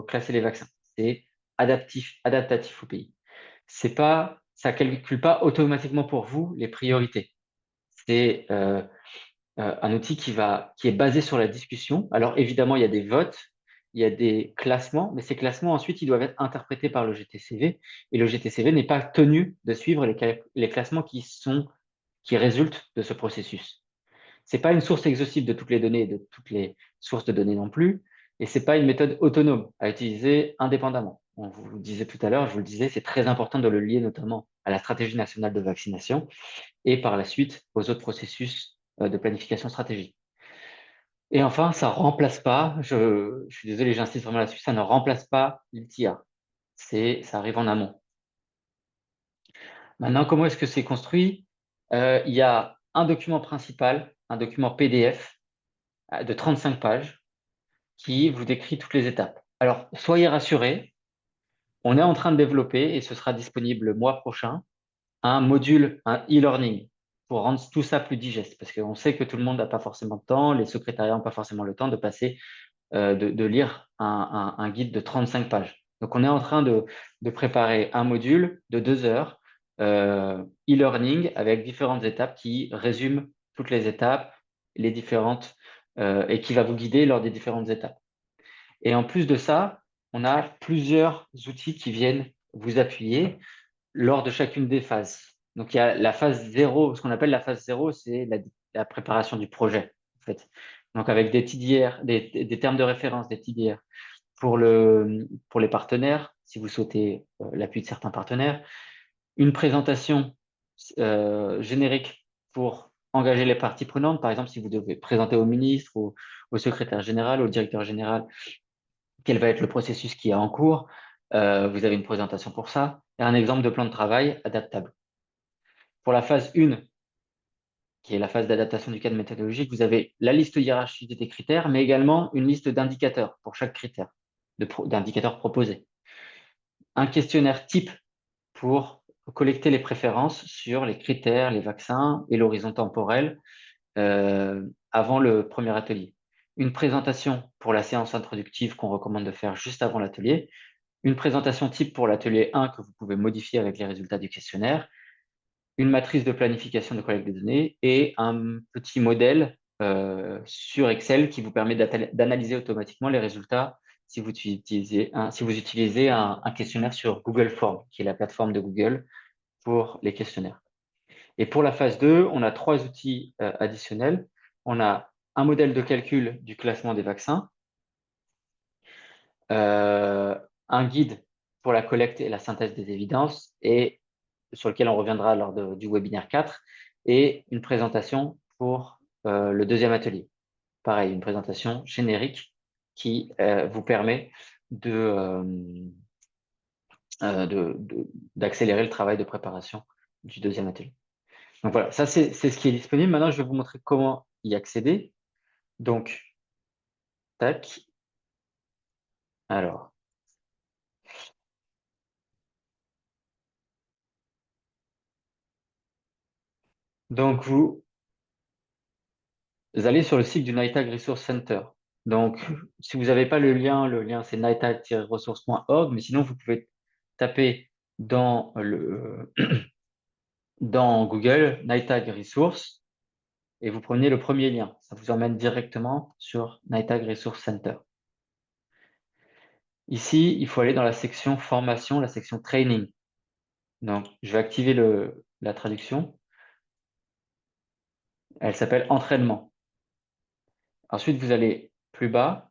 classer les vaccins. C'est adaptatif au pays. Ça calcule pas automatiquement pour vous les priorités. C'est un outil qui est basé sur la discussion. Alors évidemment, il y a des votes, il y a des classements, mais ces classements ensuite, ils doivent être interprétés par le GTCV et le GTCV n'est pas tenu de suivre les classements qui résultent de ce processus. C'est pas une source exhaustive de toutes les données, de toutes les sources de données non plus, et c'est pas une méthode autonome à utiliser indépendamment. On vous le disait tout à l'heure, je vous le disais, c'est très important de le lier notamment à la stratégie nationale de vaccination et par la suite aux autres processus de planification stratégique. Et enfin, ça remplace pas, je suis désolé, j'insiste vraiment là-dessus, ça ne remplace pas l'ITIA. Ça arrive en amont. Maintenant, comment est-ce que c'est construit? Il y a un document principal, un document PDF de 35 pages qui vous décrit toutes les étapes. Alors, soyez rassurés, on est en train de développer, et ce sera disponible le mois prochain, un module, un e-learning, pour rendre tout ça plus digeste, parce qu'on sait que tout le monde n'a pas forcément le temps, les secrétariats n'ont pas forcément le temps de passer, de lire un guide de 35 pages. Donc, on est en train de préparer un module de 2 heures, e-learning, avec différentes étapes qui résument toutes les étapes, les différentes, et qui va vous guider lors des différentes étapes. Et en plus de ça, on a plusieurs outils qui viennent vous appuyer lors de chacune des phases. Donc, il y a la phase 0, ce qu'on appelle la phase 0, c'est la préparation du projet, en fait. Donc, avec des TDR, des termes de référence, des TDR pour les partenaires, si vous souhaitez l'appui de certains partenaires, une présentation générique pour engager les parties prenantes. Par exemple, si vous devez présenter au ministre, au secrétaire général, au directeur général, quel va être le processus qui est en cours, vous avez une présentation pour ça, et un exemple de plan de travail adaptable. Pour la phase 1, qui est la phase d'adaptation du cadre méthodologique, vous avez la liste hiérarchique des critères, mais également une liste d'indicateurs pour chaque critère, d'indicateurs proposés. Un questionnaire type pour collecter les préférences sur les critères, les vaccins et l'horizon temporel avant le premier atelier. Une présentation pour la séance introductive qu'on recommande de faire juste avant l'atelier. Une présentation type pour l'atelier 1 que vous pouvez modifier avec les résultats du questionnaire. Une matrice de planification de collecte de données et un petit modèle sur Excel qui vous permet d'analyser automatiquement les résultats si vous utilisez un questionnaire sur Google Forms, qui est la plateforme de Google pour les questionnaires. Et pour la phase 2, on a 3 outils additionnels. On a un modèle de calcul du classement des vaccins, un guide pour la collecte et la synthèse des évidences, et sur lequel on reviendra lors du webinaire 4, et une présentation pour le deuxième atelier. Pareil, une présentation générique qui vous permet d'accélérer le travail de préparation du deuxième atelier. Donc voilà, ça c'est ce qui est disponible. Maintenant, je vais vous montrer comment y accéder. Donc, tac. Alors. Donc, vous allez sur le site du NITAG Resource Center. Donc, si vous n'avez pas le lien c'est nitag-resource.org, mais sinon, vous pouvez taper dans Google NITAG Resource et vous prenez le premier lien. Ça vous emmène directement sur NITAG Resource Center. Ici, il faut aller dans la section formation, la section training. Donc, je vais activer la traduction. Elle s'appelle entraînement. Ensuite, vous allez plus bas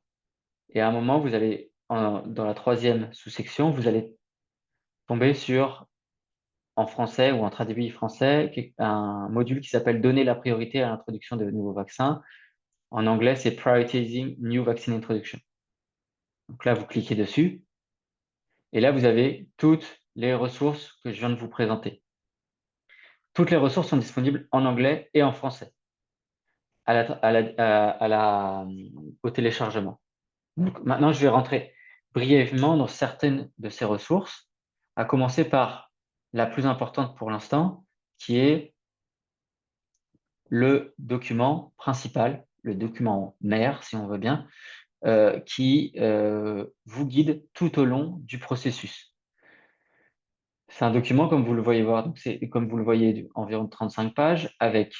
et à un moment, vous allez dans la troisième sous-section, vous allez tomber sur, en français ou en traduit français, un module qui s'appelle Donner la priorité à l'introduction de nouveaux vaccins. En anglais, c'est Prioritizing New Vaccine Introduction. Donc là, vous cliquez dessus et là, vous avez toutes les ressources que je viens de vous présenter. Toutes les ressources sont disponibles en anglais et en français au téléchargement. Donc, maintenant, je vais rentrer brièvement dans certaines de ces ressources, à commencer par la plus importante pour l'instant, qui est le document principal, le document mère, si on veut bien, qui vous guide tout au long du processus. C'est un document, comme vous le voyez voir, donc c'est comme vous le voyez, environ 35 pages, avec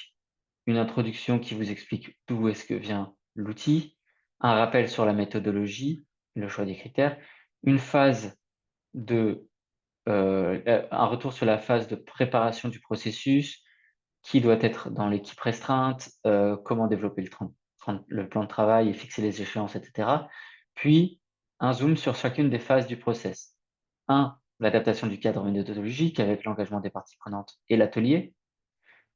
une introduction qui vous explique d'où est-ce que vient l'outil, un rappel sur la méthodologie, le choix des critères, une phase de un retour sur la phase de préparation du processus, qui doit être dans l'équipe restreinte, comment développer le plan de travail et fixer les échéances, etc. Puis, un zoom sur chacune des phases du process. 1. L'adaptation du cadre méthodologique avec l'engagement des parties prenantes et l'atelier.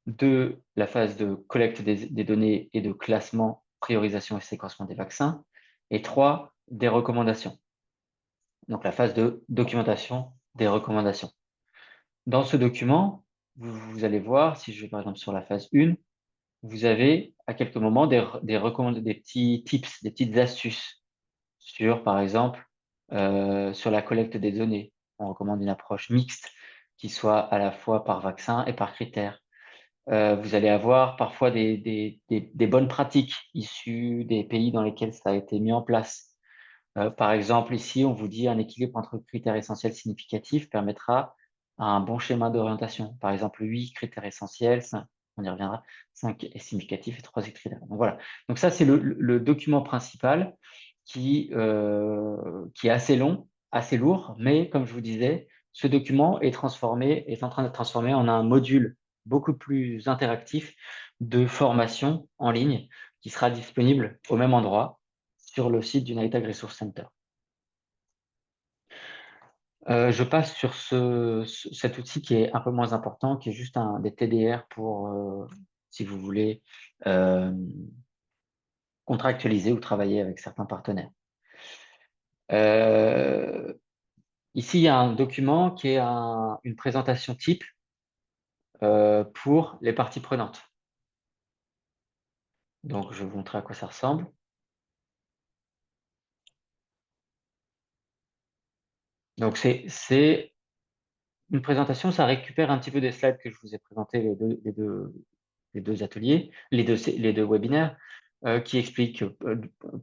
2. La phase de collecte des données et de classement, priorisation et séquencement des vaccins. Et 3. Des recommandations. Donc, la phase de documentation des recommandations. Dans ce document, vous allez voir, si je vais par exemple sur la phase 1, vous avez à quelques moments des petits tips, des petites astuces sur, par exemple, sur la collecte des données. On recommande une approche mixte qui soit à la fois par vaccin et par critère. Vous allez avoir parfois des bonnes pratiques issues des pays dans lesquels ça a été mis en place. Par exemple, ici, on vous dit un équilibre entre critères essentiels significatifs permettra un bon schéma d'orientation. Par exemple, 8 critères essentiels, 5, on y reviendra, 5 significatifs et 3 critères. Donc voilà. Donc ça, c'est le document principal qui est assez long, assez lourd, mais comme je vous disais, ce document est en train d'être transformé en un module beaucoup plus interactif de formation en ligne qui sera disponible au même endroit sur le site du NITAG Resource Center. Je passe sur cet outil qui est un peu moins important, qui est juste des TDR pour, si vous voulez, contractualiser ou travailler avec certains partenaires. Ici, il y a un document qui est une présentation type pour les parties prenantes. Donc, je vais vous montrer à quoi ça ressemble. Donc, c'est une présentation, ça récupère un petit peu des slides que je vous ai présentés, les deux ateliers, les deux webinaires, qui expliquent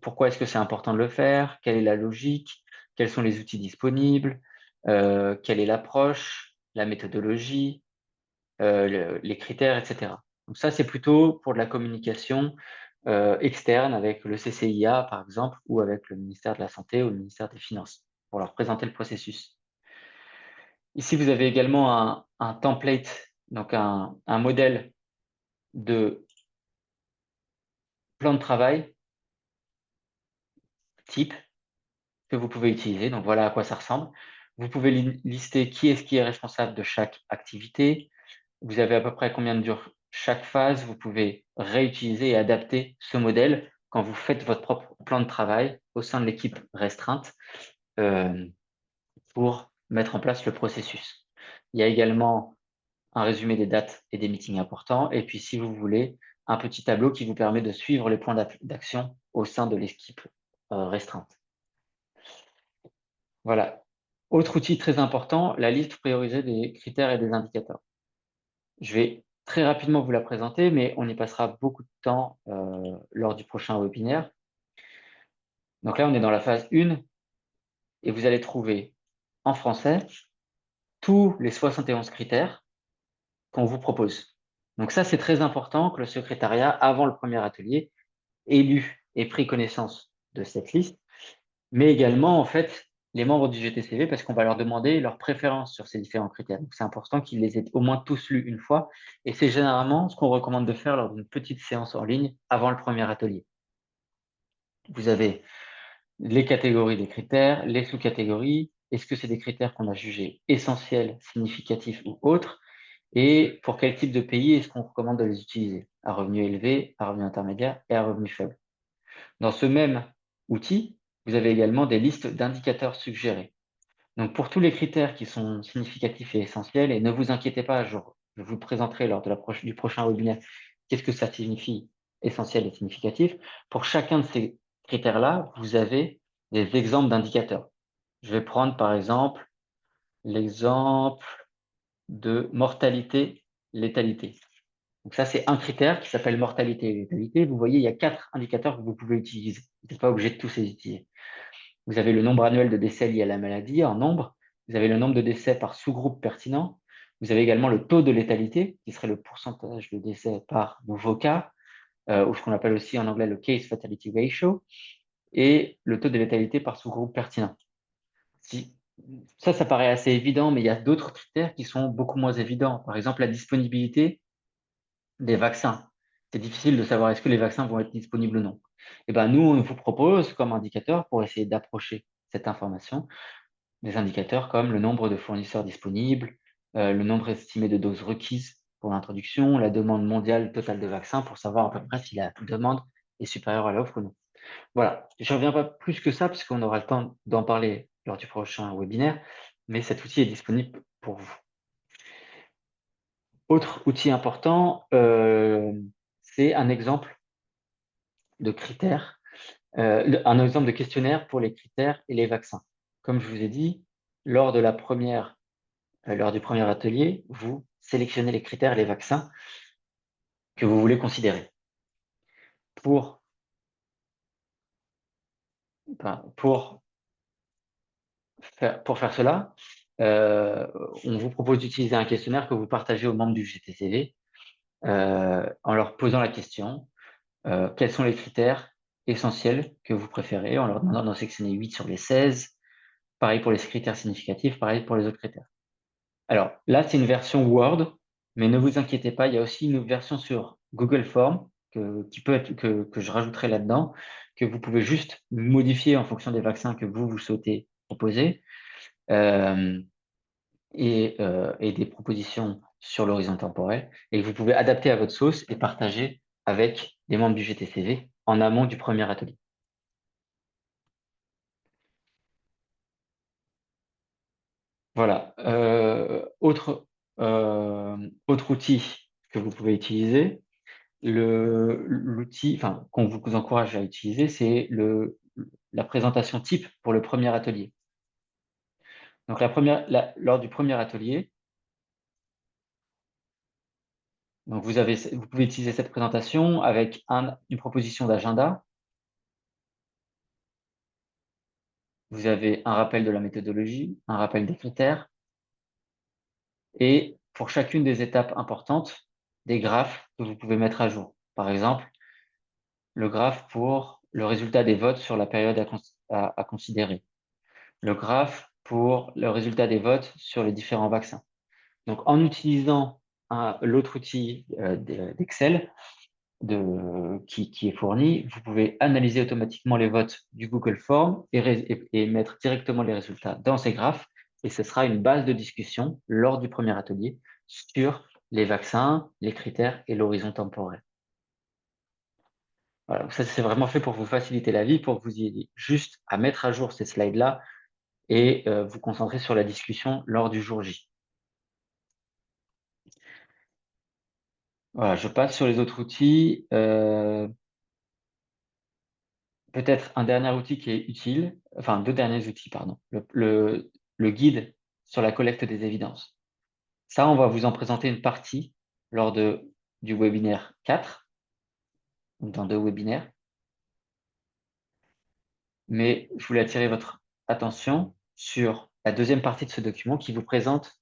pourquoi est-ce que c'est important de le faire, quelle est la logique, quels sont les outils disponibles, quelle est l'approche, la méthodologie, les critères, etc. Donc ça, c'est plutôt pour de la communication externe avec le CCIA, par exemple, ou avec le ministère de la Santé ou le ministère des Finances, pour leur présenter le processus. Ici, vous avez également un template, donc un modèle de plan de travail type que vous pouvez utiliser. Donc, voilà à quoi ça ressemble. Vous pouvez lister qui est responsable de chaque activité. Vous avez à peu près combien dure chaque phase. Vous pouvez réutiliser et adapter ce modèle quand vous faites votre propre plan de travail au sein de l'équipe restreinte pour mettre en place le processus. Il y a également un résumé des dates et des meetings importants. Et puis, si vous voulez, un petit tableau qui vous permet de suivre les points d'action au sein de l'équipe restreinte. Voilà. Autre outil très important, la liste priorisée des critères et des indicateurs. Je vais très rapidement vous la présenter, mais on y passera beaucoup de temps lors du prochain webinaire. Donc là, on est dans la phase 1 et vous allez trouver en français tous les 71 critères qu'on vous propose. Donc ça, c'est très important que le secrétariat, avant le premier atelier, ait lu et pris connaissance de cette liste, mais également, en fait, les membres du GTCV, parce qu'on va leur demander leurs préférences sur ces différents critères. Donc, c'est important qu'ils les aient au moins tous lus une fois, et c'est généralement ce qu'on recommande de faire lors d'une petite séance en ligne avant le premier atelier. Vous avez les catégories des critères, les sous-catégories, est-ce que c'est des critères qu'on a jugés essentiels, significatifs ou autres, et pour quel type de pays est-ce qu'on recommande de les utiliser, à revenu élevé, à revenu intermédiaire et à revenu faible. Dans ce même outil, vous avez également des listes d'indicateurs suggérés. Donc, pour tous les critères qui sont significatifs et essentiels, et ne vous inquiétez pas, je vous présenterai lors du prochain webinaire qu'est-ce que ça signifie essentiel et significatif. Pour chacun de ces critères-là, vous avez des exemples d'indicateurs. Je vais prendre par exemple l'exemple de mortalité, létalité. Donc ça, c'est un critère qui s'appelle mortalité et létalité. Vous voyez, il y a 4 indicateurs que vous pouvez utiliser. Vous n'êtes pas obligé de tous les utiliser. Vous avez le nombre annuel de décès liés à la maladie en nombre. Vous avez le nombre de décès par sous-groupe pertinent. Vous avez également le taux de létalité, qui serait le pourcentage de décès par nouveau cas, ou ce qu'on appelle aussi en anglais le case fatality ratio, et le taux de létalité par sous-groupe pertinent. Ça paraît assez évident, mais il y a d'autres critères qui sont beaucoup moins évidents. Par exemple, la disponibilité des vaccins. C'est difficile de savoir est-ce que les vaccins vont être disponibles ou non. Et ben, nous, on vous propose comme indicateur, pour essayer d'approcher cette information, des indicateurs comme le nombre de fournisseurs disponibles, le nombre estimé de doses requises pour l'introduction, la demande mondiale totale de vaccins, pour savoir à peu près si la demande est supérieure à l'offre ou non. Voilà, je ne reviens pas plus que ça, parce qu'on aura le temps d'en parler lors du prochain webinaire, mais cet outil est disponible pour vous. Autre outil important, c'est un exemple de critères, un exemple de questionnaire pour les critères et les vaccins. Comme je vous ai dit, lors du premier atelier, vous sélectionnez les critères et les vaccins que vous voulez considérer. Pour faire cela, on vous propose d'utiliser un questionnaire que vous partagez aux membres du GTCV en leur posant la question quels sont les critères essentiels que vous préférez, en leur demandant d'en sélectionner 8 sur les 16. Pareil pour les critères significatifs, pareil pour les autres critères. Alors là, c'est une version Word, mais ne vous inquiétez pas, il y a aussi une version sur Google Form que je rajouterai là-dedans, que vous pouvez juste modifier en fonction des vaccins que vous souhaitez proposer, et des propositions sur l'horizon temporel, et vous pouvez adapter à votre sauce et partager avec les membres du GTCV en amont du premier atelier. Voilà. Autre outil que vous pouvez utiliser, l'outil qu'on vous encourage à utiliser, c'est la présentation type pour le premier atelier. Donc lors du premier atelier, donc vous pouvez utiliser cette présentation avec une proposition d'agenda. Vous avez un rappel de la méthodologie, un rappel des critères, et pour chacune des étapes importantes, des graphes que vous pouvez mettre à jour. Par exemple, le graphe pour le résultat des votes sur la période à considérer. Le graphe pour le résultat des votes sur les différents vaccins. Donc, en utilisant l'autre outil d'Excel qui est fourni, vous pouvez analyser automatiquement les votes du Google Form et mettre directement les résultats dans ces graphes, et ce sera une base de discussion lors du premier atelier sur les vaccins, les critères et l'horizon temporel. Voilà, ça c'est vraiment fait pour vous faciliter la vie, pour que vous ayez juste à mettre à jour ces slides-là et vous concentrer sur la discussion lors du jour J. Voilà, je passe sur les autres outils. Peut-être un dernier outil qui est utile, enfin 2 derniers outils, pardon. Le guide sur la collecte des évidences. Ça, on va vous en présenter une partie lors du webinaire 4, donc dans 2 webinaires. Mais je voulais attirer votre attention sur la deuxième partie de ce document qui vous présente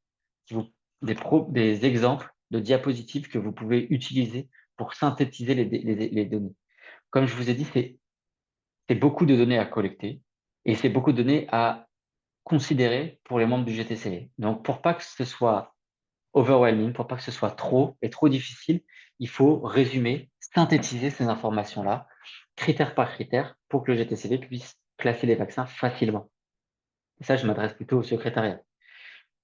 des exemples de diapositives que vous pouvez utiliser pour synthétiser les données. Comme je vous ai dit, c'est beaucoup de données à collecter et c'est beaucoup de données à considérer pour les membres du GTCV. Donc, pour pas que ce soit overwhelming, pour pas que ce soit trop difficile, il faut résumer, synthétiser ces informations-là, critère par critère, pour que le GTCV puisse classer les vaccins facilement. Et ça, je m'adresse plutôt au secrétariat.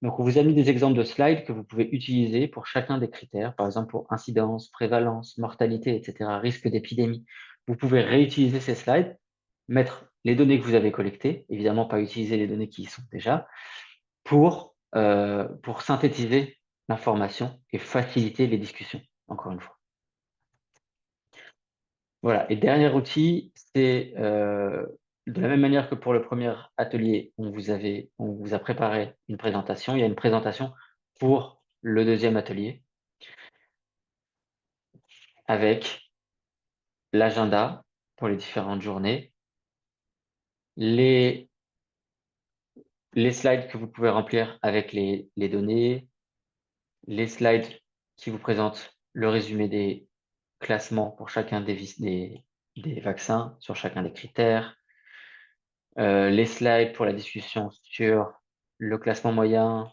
Donc, on vous a mis des exemples de slides que vous pouvez utiliser pour chacun des critères, par exemple pour incidence, prévalence, mortalité, etc., risque d'épidémie. Vous pouvez réutiliser ces slides, mettre les données que vous avez collectées, évidemment pas utiliser les données qui y sont déjà, pour synthétiser l'information et faciliter les discussions, encore une fois. Voilà, et dernier outil, c'est de la même manière que pour le premier atelier, on vous a préparé une présentation, il y a une présentation pour le deuxième atelier. avec l'agenda pour les différentes journées, les slides que vous pouvez remplir avec les données, les slides qui vous présentent le résumé des classements pour chacun des vaccins sur chacun des critères, les slides pour la discussion sur le classement moyen,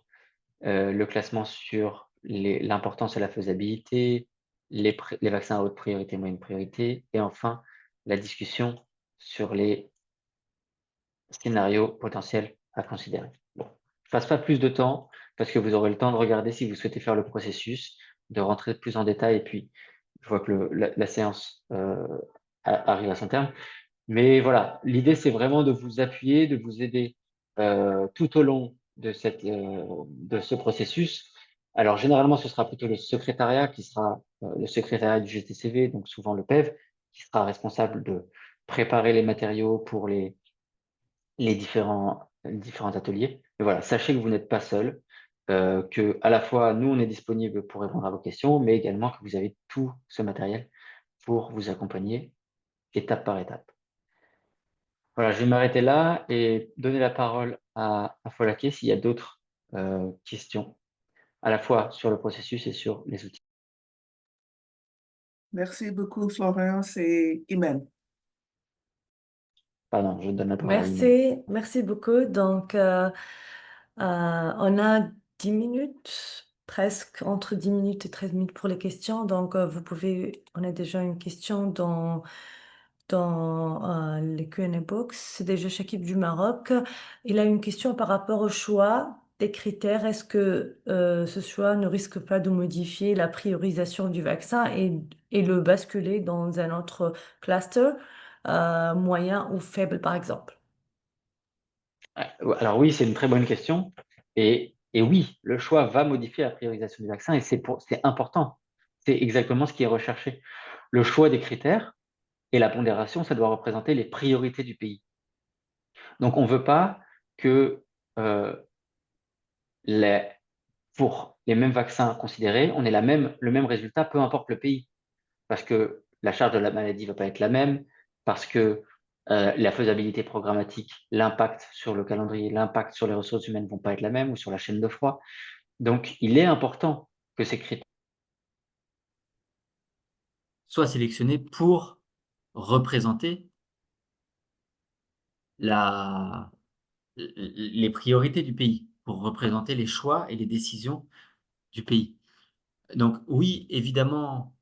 le classement sur l'importance et la faisabilité, les vaccins à haute priorité, moyenne priorité, et enfin la discussion sur les scénarios potentiels à considérer. Bon, je passe pas plus de temps parce que vous aurez le temps de regarder si vous souhaitez faire le processus, de rentrer plus en détail, et puis je vois que la séance arrive à son terme. Mais voilà, l'idée, c'est vraiment de vous appuyer, de vous aider tout au long de ce processus. Alors, généralement, ce sera plutôt le secrétariat qui sera le secrétariat du GTCV, donc souvent le PEV, qui sera responsable de préparer les matériaux pour les différents ateliers. Mais voilà, sachez que vous n'êtes pas seul, que à la fois, nous, on est disponible pour répondre à vos questions, mais également que vous avez tout ce matériel pour vous accompagner étape par étape. Voilà, je vais m'arrêter là et donner la parole à Folake s'il y a d'autres questions, à la fois sur le processus et sur les outils. Merci beaucoup, Florence et Imen. Pardon, je donne la parole à Imen. Merci beaucoup. Donc, on a 10 minutes, presque entre 10 minutes et 13 minutes pour les questions. Donc, on a déjà une question dans les Q&A box. C'est déjà Shakib du Maroc. Il a une question par rapport au choix des critères. Est-ce que ce choix ne risque pas de modifier la priorisation du vaccin et le basculer dans un autre cluster, moyen ou faible, par exemple? Alors oui, c'est une très bonne question. Et oui, le choix va modifier la priorisation du vaccin et c'est important. C'est exactement ce qui est recherché. Le choix des critères et la pondération, ça doit représenter les priorités du pays. Donc on ne veut pas que pour les mêmes vaccins considérés, on ait le même résultat, peu importe le pays. Parce que la charge de la maladie ne va pas être la même, parce que la faisabilité programmatique, l'impact sur le calendrier, l'impact sur les ressources humaines ne vont pas être la même, ou sur la chaîne de froid. Donc, il est important que ces critères soient sélectionnés pour représenter les priorités du pays, pour représenter les choix et les décisions du pays. Donc oui, évidemment,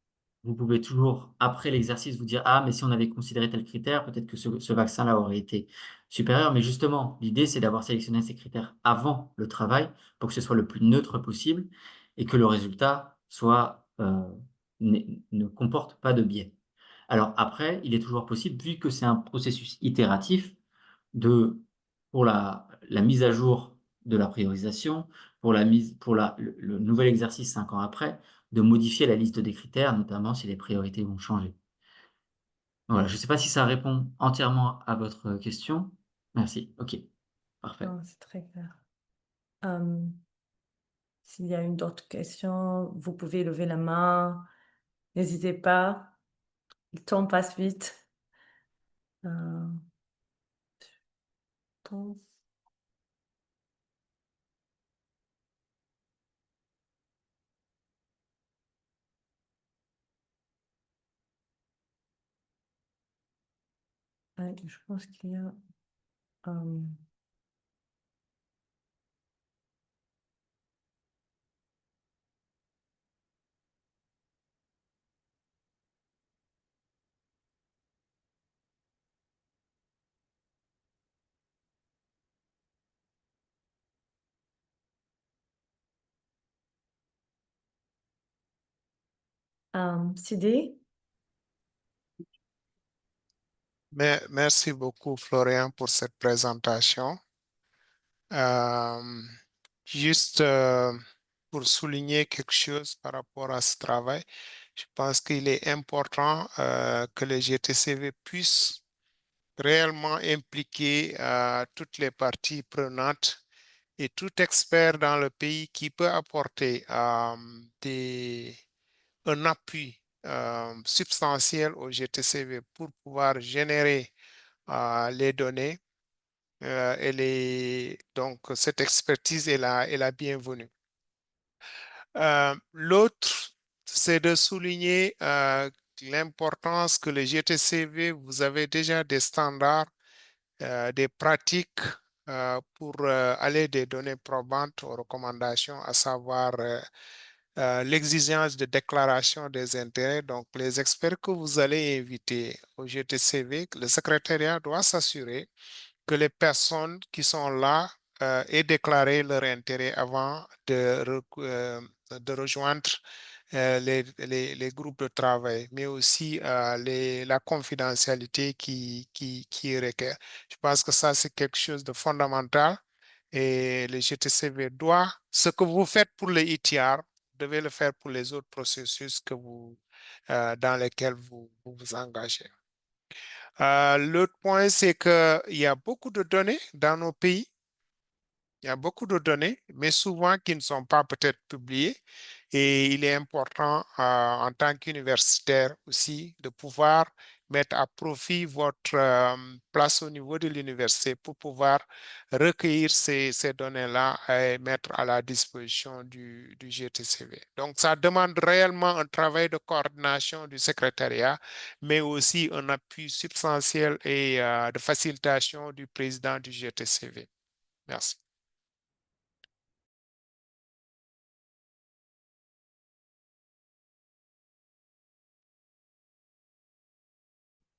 vous pouvez toujours, après l'exercice, vous dire: «Ah, mais si on avait considéré tel critère, peut-être que ce vaccin-là aurait été supérieur». Mais justement, l'idée, c'est d'avoir sélectionné ces critères avant le travail pour que ce soit le plus neutre possible et que le résultat ne comporte pas de biais. Alors après, il est toujours possible, vu que c'est un processus itératif, pour la mise à jour de la priorisation, pour le nouvel exercice 5 ans après, de modifier la liste des critères, notamment si les priorités vont changer. Voilà, je ne sais pas si ça répond entièrement à votre question. Merci. OK, parfait. Non, c'est très clair. S'il y a une autre question, vous pouvez lever la main. N'hésitez pas. Le temps passe vite. Temps- Ouais, je pense qu'il y a... Sidi? Merci beaucoup, Florian, pour cette présentation. Euh, juste pour souligner quelque chose par rapport à ce travail, je pense qu'il est important que le GTCV puisse réellement impliquer toutes les parties prenantes et tout expert dans le pays qui peut apporter un appui substantielle au GTCV pour pouvoir générer les données. Donc, cette expertise est la bienvenue. L'autre, c'est de souligner l'importance que le GTCV, vous avez déjà des standards, des pratiques pour aller des données probantes aux recommandations, à savoir l'exigence de déclaration des intérêts. Donc, les experts que vous allez inviter au GTCV, le secrétariat doit s'assurer que les personnes qui sont là aient déclaré leur intérêt avant de rejoindre les groupes de travail, mais aussi la confidentialité qui est requiert. Je pense que ça, c'est quelque chose de fondamental et le GTCV doit, ce que vous faites pour le ETR, vous devez le faire pour les autres processus dans lesquels vous vous engagez. L'autre point, c'est qu'il y a beaucoup de données dans nos pays. Il y a beaucoup de données, mais souvent qui ne sont pas peut-être publiées. Et il est important, en tant qu'universitaire aussi, de pouvoir mettre à profit votre place au niveau de l'université pour pouvoir recueillir ces données-là et mettre à la disposition du GTCV. Donc, ça demande réellement un travail de coordination du secrétariat, mais aussi un appui substantiel et de facilitation du président du GTCV. Merci.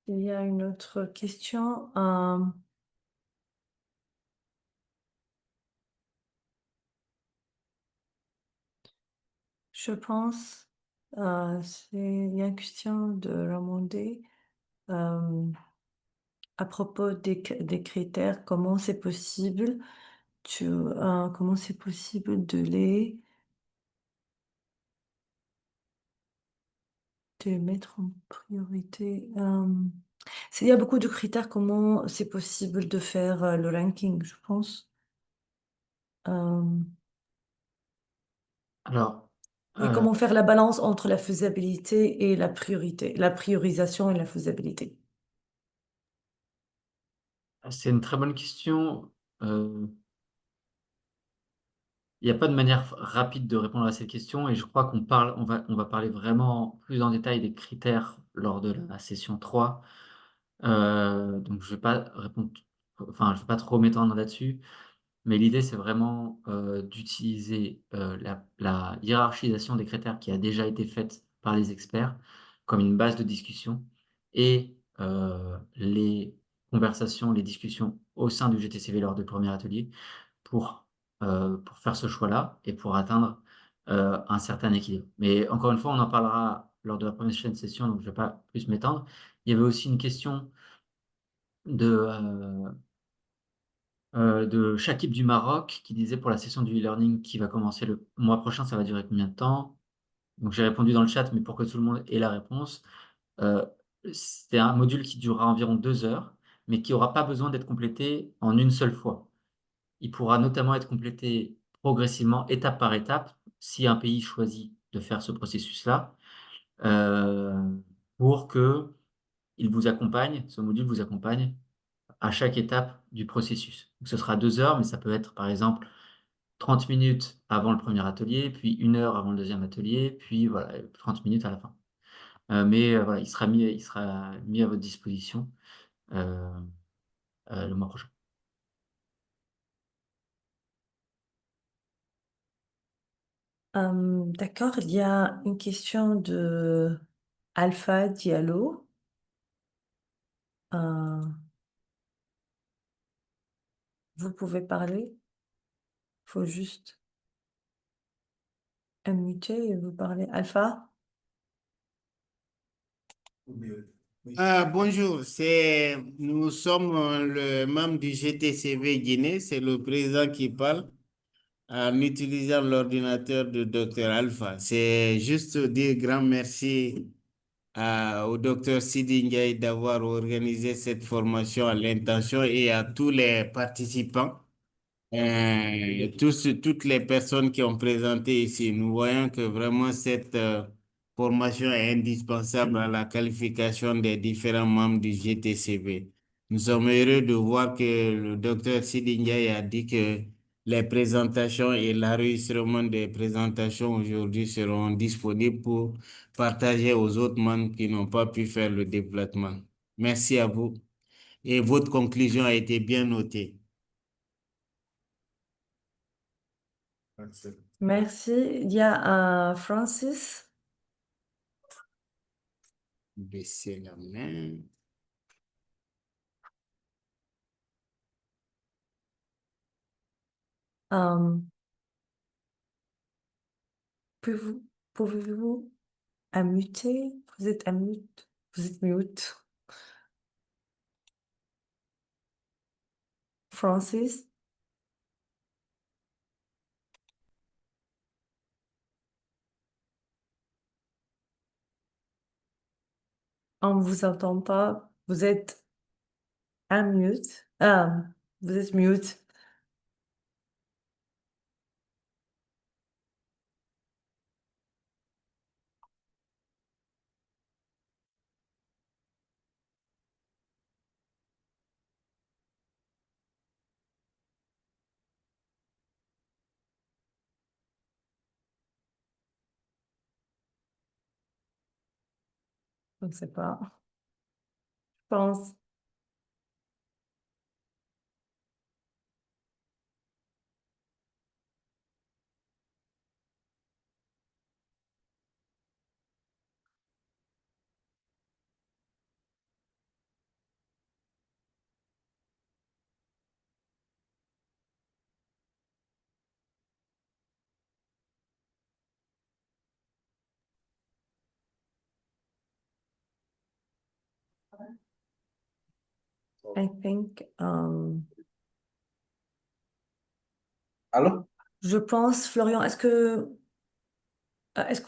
Il y a une autre question. Je pense, il y a une question de Ramondé à propos des critères. Comment c'est possible, comment c'est possible de les mettre en priorité? S'il y a beaucoup de critères, comment c'est possible de faire le ranking, je pense? Alors, Oui, comment faire la balance entre la faisabilité et la priorité, la priorisation et la faisabilité? c'est une très bonne question. Il n'y a pas de manière rapide de répondre à cette question et je crois on va parler vraiment plus en détail des critères lors de la session 3. Donc je vais pas répondre, enfin, je vais pas trop m'étendre là-dessus, mais l'idée, c'est vraiment d'utiliser la hiérarchisation des critères qui a déjà été faite par les experts comme une base de discussion et les conversations, les discussions au sein du GTCV lors du premier atelier pour faire ce choix-là et pour atteindre un certain équilibre. Mais encore une fois, on en parlera lors de la prochaine session, donc je ne vais pas plus m'étendre. Il y avait aussi une question de Chakib du Maroc qui disait pour la session du e-learning qui va commencer le mois prochain, ça va durer combien de temps? Donc j'ai répondu dans le chat, mais pour que tout le monde ait la réponse, c'est un module qui durera environ 2 heures, mais qui n'aura pas besoin d'être complété en une seule fois. Il pourra notamment être complété progressivement, étape par étape, si un pays choisit de faire ce processus-là, pour que il vous accompagne, ce module vous accompagne à chaque étape du processus. Donc, ce sera 2 heures, mais ça peut être par exemple 30 minutes avant le premier atelier, puis 1 heure avant le deuxième atelier, puis voilà, 30 minutes à la fin. Mais voilà, il sera mis à votre disposition le mois prochain. D'accord, il y a une question de Alpha Diallo. Vous pouvez parler. Il faut juste unmuter et vous parler. Alpha? Bonjour, nous sommes le membre du GTCV Guinée, c'est le président qui parle en utilisant l'ordinateur de Dr Alpha. C'est juste dire grand merci au Dr Sidi Ndiaye d'avoir organisé cette formation à l'intention et à tous les participants, toutes les personnes qui ont présenté ici. Nous voyons que vraiment formation est indispensable à la qualification des différents membres du GTCV. Nous sommes heureux de voir que le docteur Sidi Ndiaye a dit que les présentations et l'enregistrement des présentations aujourd'hui seront disponibles pour partager aux autres membres qui n'ont pas pu faire le déplacement. Merci à vous. Et votre conclusion a été bien notée. Merci. Il y a Francis. Baissez la main. Pouvez-vous pouvez-vous unmuter? Vous êtes unmute. Vous êtes mute. Francis, on ne vous entend pas. Vous êtes unmute. Vous êtes mute. Je ne sais pas. Je pense. I think. Allô? Je pense, Florian, est-ce que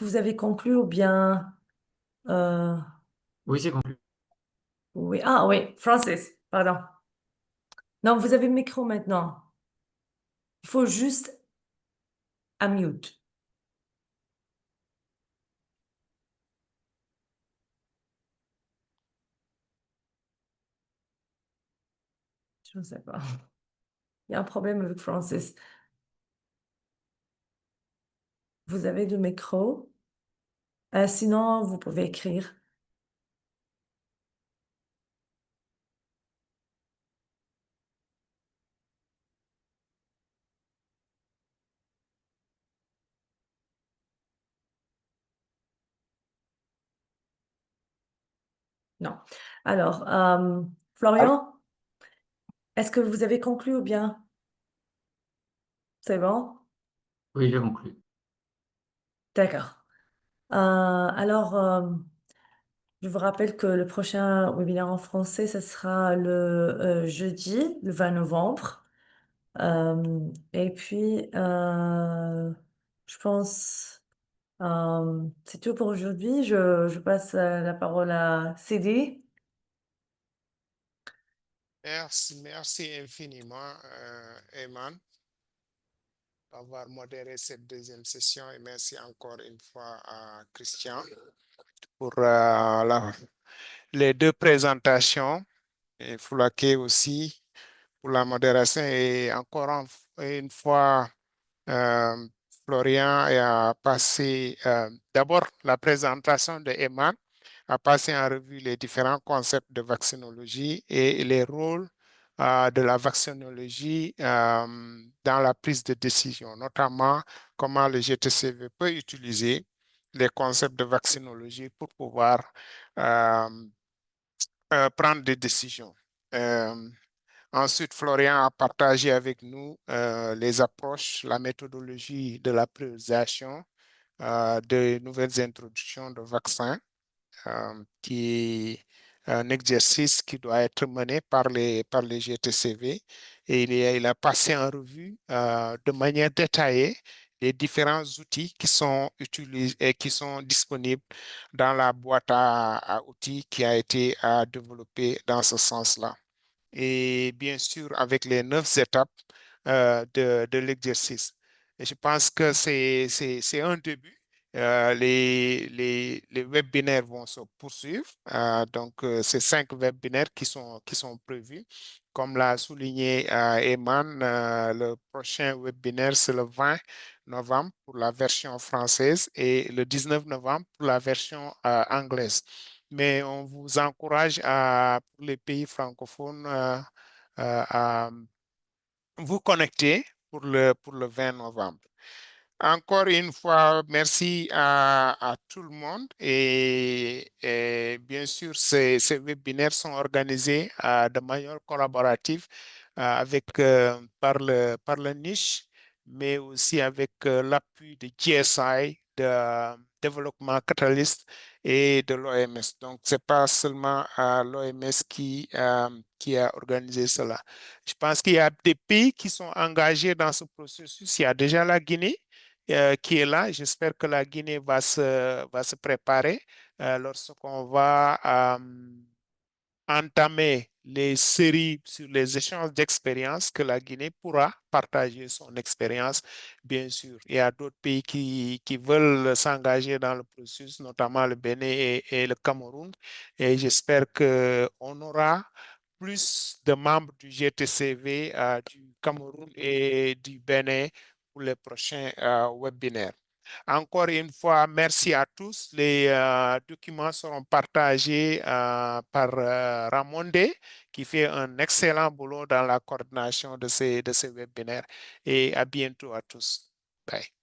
vous avez conclu ou bien Oui, c'est conclu. oui. Ah oui, Francis, pardon. Non, vous avez le micro maintenant. Il faut juste unmute. Je ne sais pas. Il y a un problème avec Francis. Vous avez le micro. Sinon, vous pouvez écrire. Non. Alors, Florian, est-ce que vous avez conclu ou bien c'est bon? Oui, j'ai conclu. D'accord. Alors, je vous rappelle que le prochain webinaire en français, ce sera le jeudi, le 20 novembre. Et puis, je pense, c'est tout pour aujourd'hui. Je passe la parole à CD. Merci infiniment, Eman, d'avoir modéré cette deuxième session et merci encore une fois à Christian pour les deux présentations et Foulaké aussi pour la modération et encore une fois, euh, Florian a passé d'abord la présentation de Eman, a passé en revue les différents concepts de vaccinologie et les rôles de la vaccinologie dans la prise de décision, notamment comment le GTCV peut utiliser les concepts de vaccinologie pour pouvoir prendre des décisions. Ensuite, Florian a partagé avec nous les approches, la méthodologie de la priorisation de nouvelles introductions de vaccins, qui est un exercice qui doit être mené par les GTCV. Et il a passé en revue de manière détaillée les différents outils qui sont utilisés et qui sont disponibles dans la boîte à outils qui a été développée dans ce sens-là et bien sûr avec les 9 étapes de l'exercice. Et je pense que c'est un début Les webinaires vont se poursuivre. Donc, c'est 5 webinaires qui sont prévus. Comme l'a souligné Eman, le prochain webinaire, c'est le 20 novembre pour la version française et le 19 novembre pour la version anglaise. Mais on vous encourage pour les pays francophones à vous connecter pour le 20 novembre. Encore une fois, merci à tout le monde et bien sûr, ces webinaires sont organisés de manière collaborative par le niche, mais aussi avec l'appui de GSI, de Développement Catalyst et de l'OMS. Donc, c'est pas seulement l'OMS qui a organisé cela. Je pense qu'il y a des pays qui sont engagés dans ce processus. Il y a déjà la Guinée qui est là. J'espère que la Guinée va se préparer lorsqu'on va entamer les séries sur les échanges d'expériences que la Guinée pourra partager son expérience, bien sûr. Il y a d'autres pays qui veulent s'engager dans le processus, notamment le Bénin et le Cameroun. Et j'espère qu'on aura plus de membres du GTCV, du Cameroun et du Bénin pour les prochains webinaires. Encore une fois, merci à tous. Les documents seront partagés par Ramonde, qui fait un excellent boulot dans la coordination de ces webinaires. Et à bientôt à tous. Bye.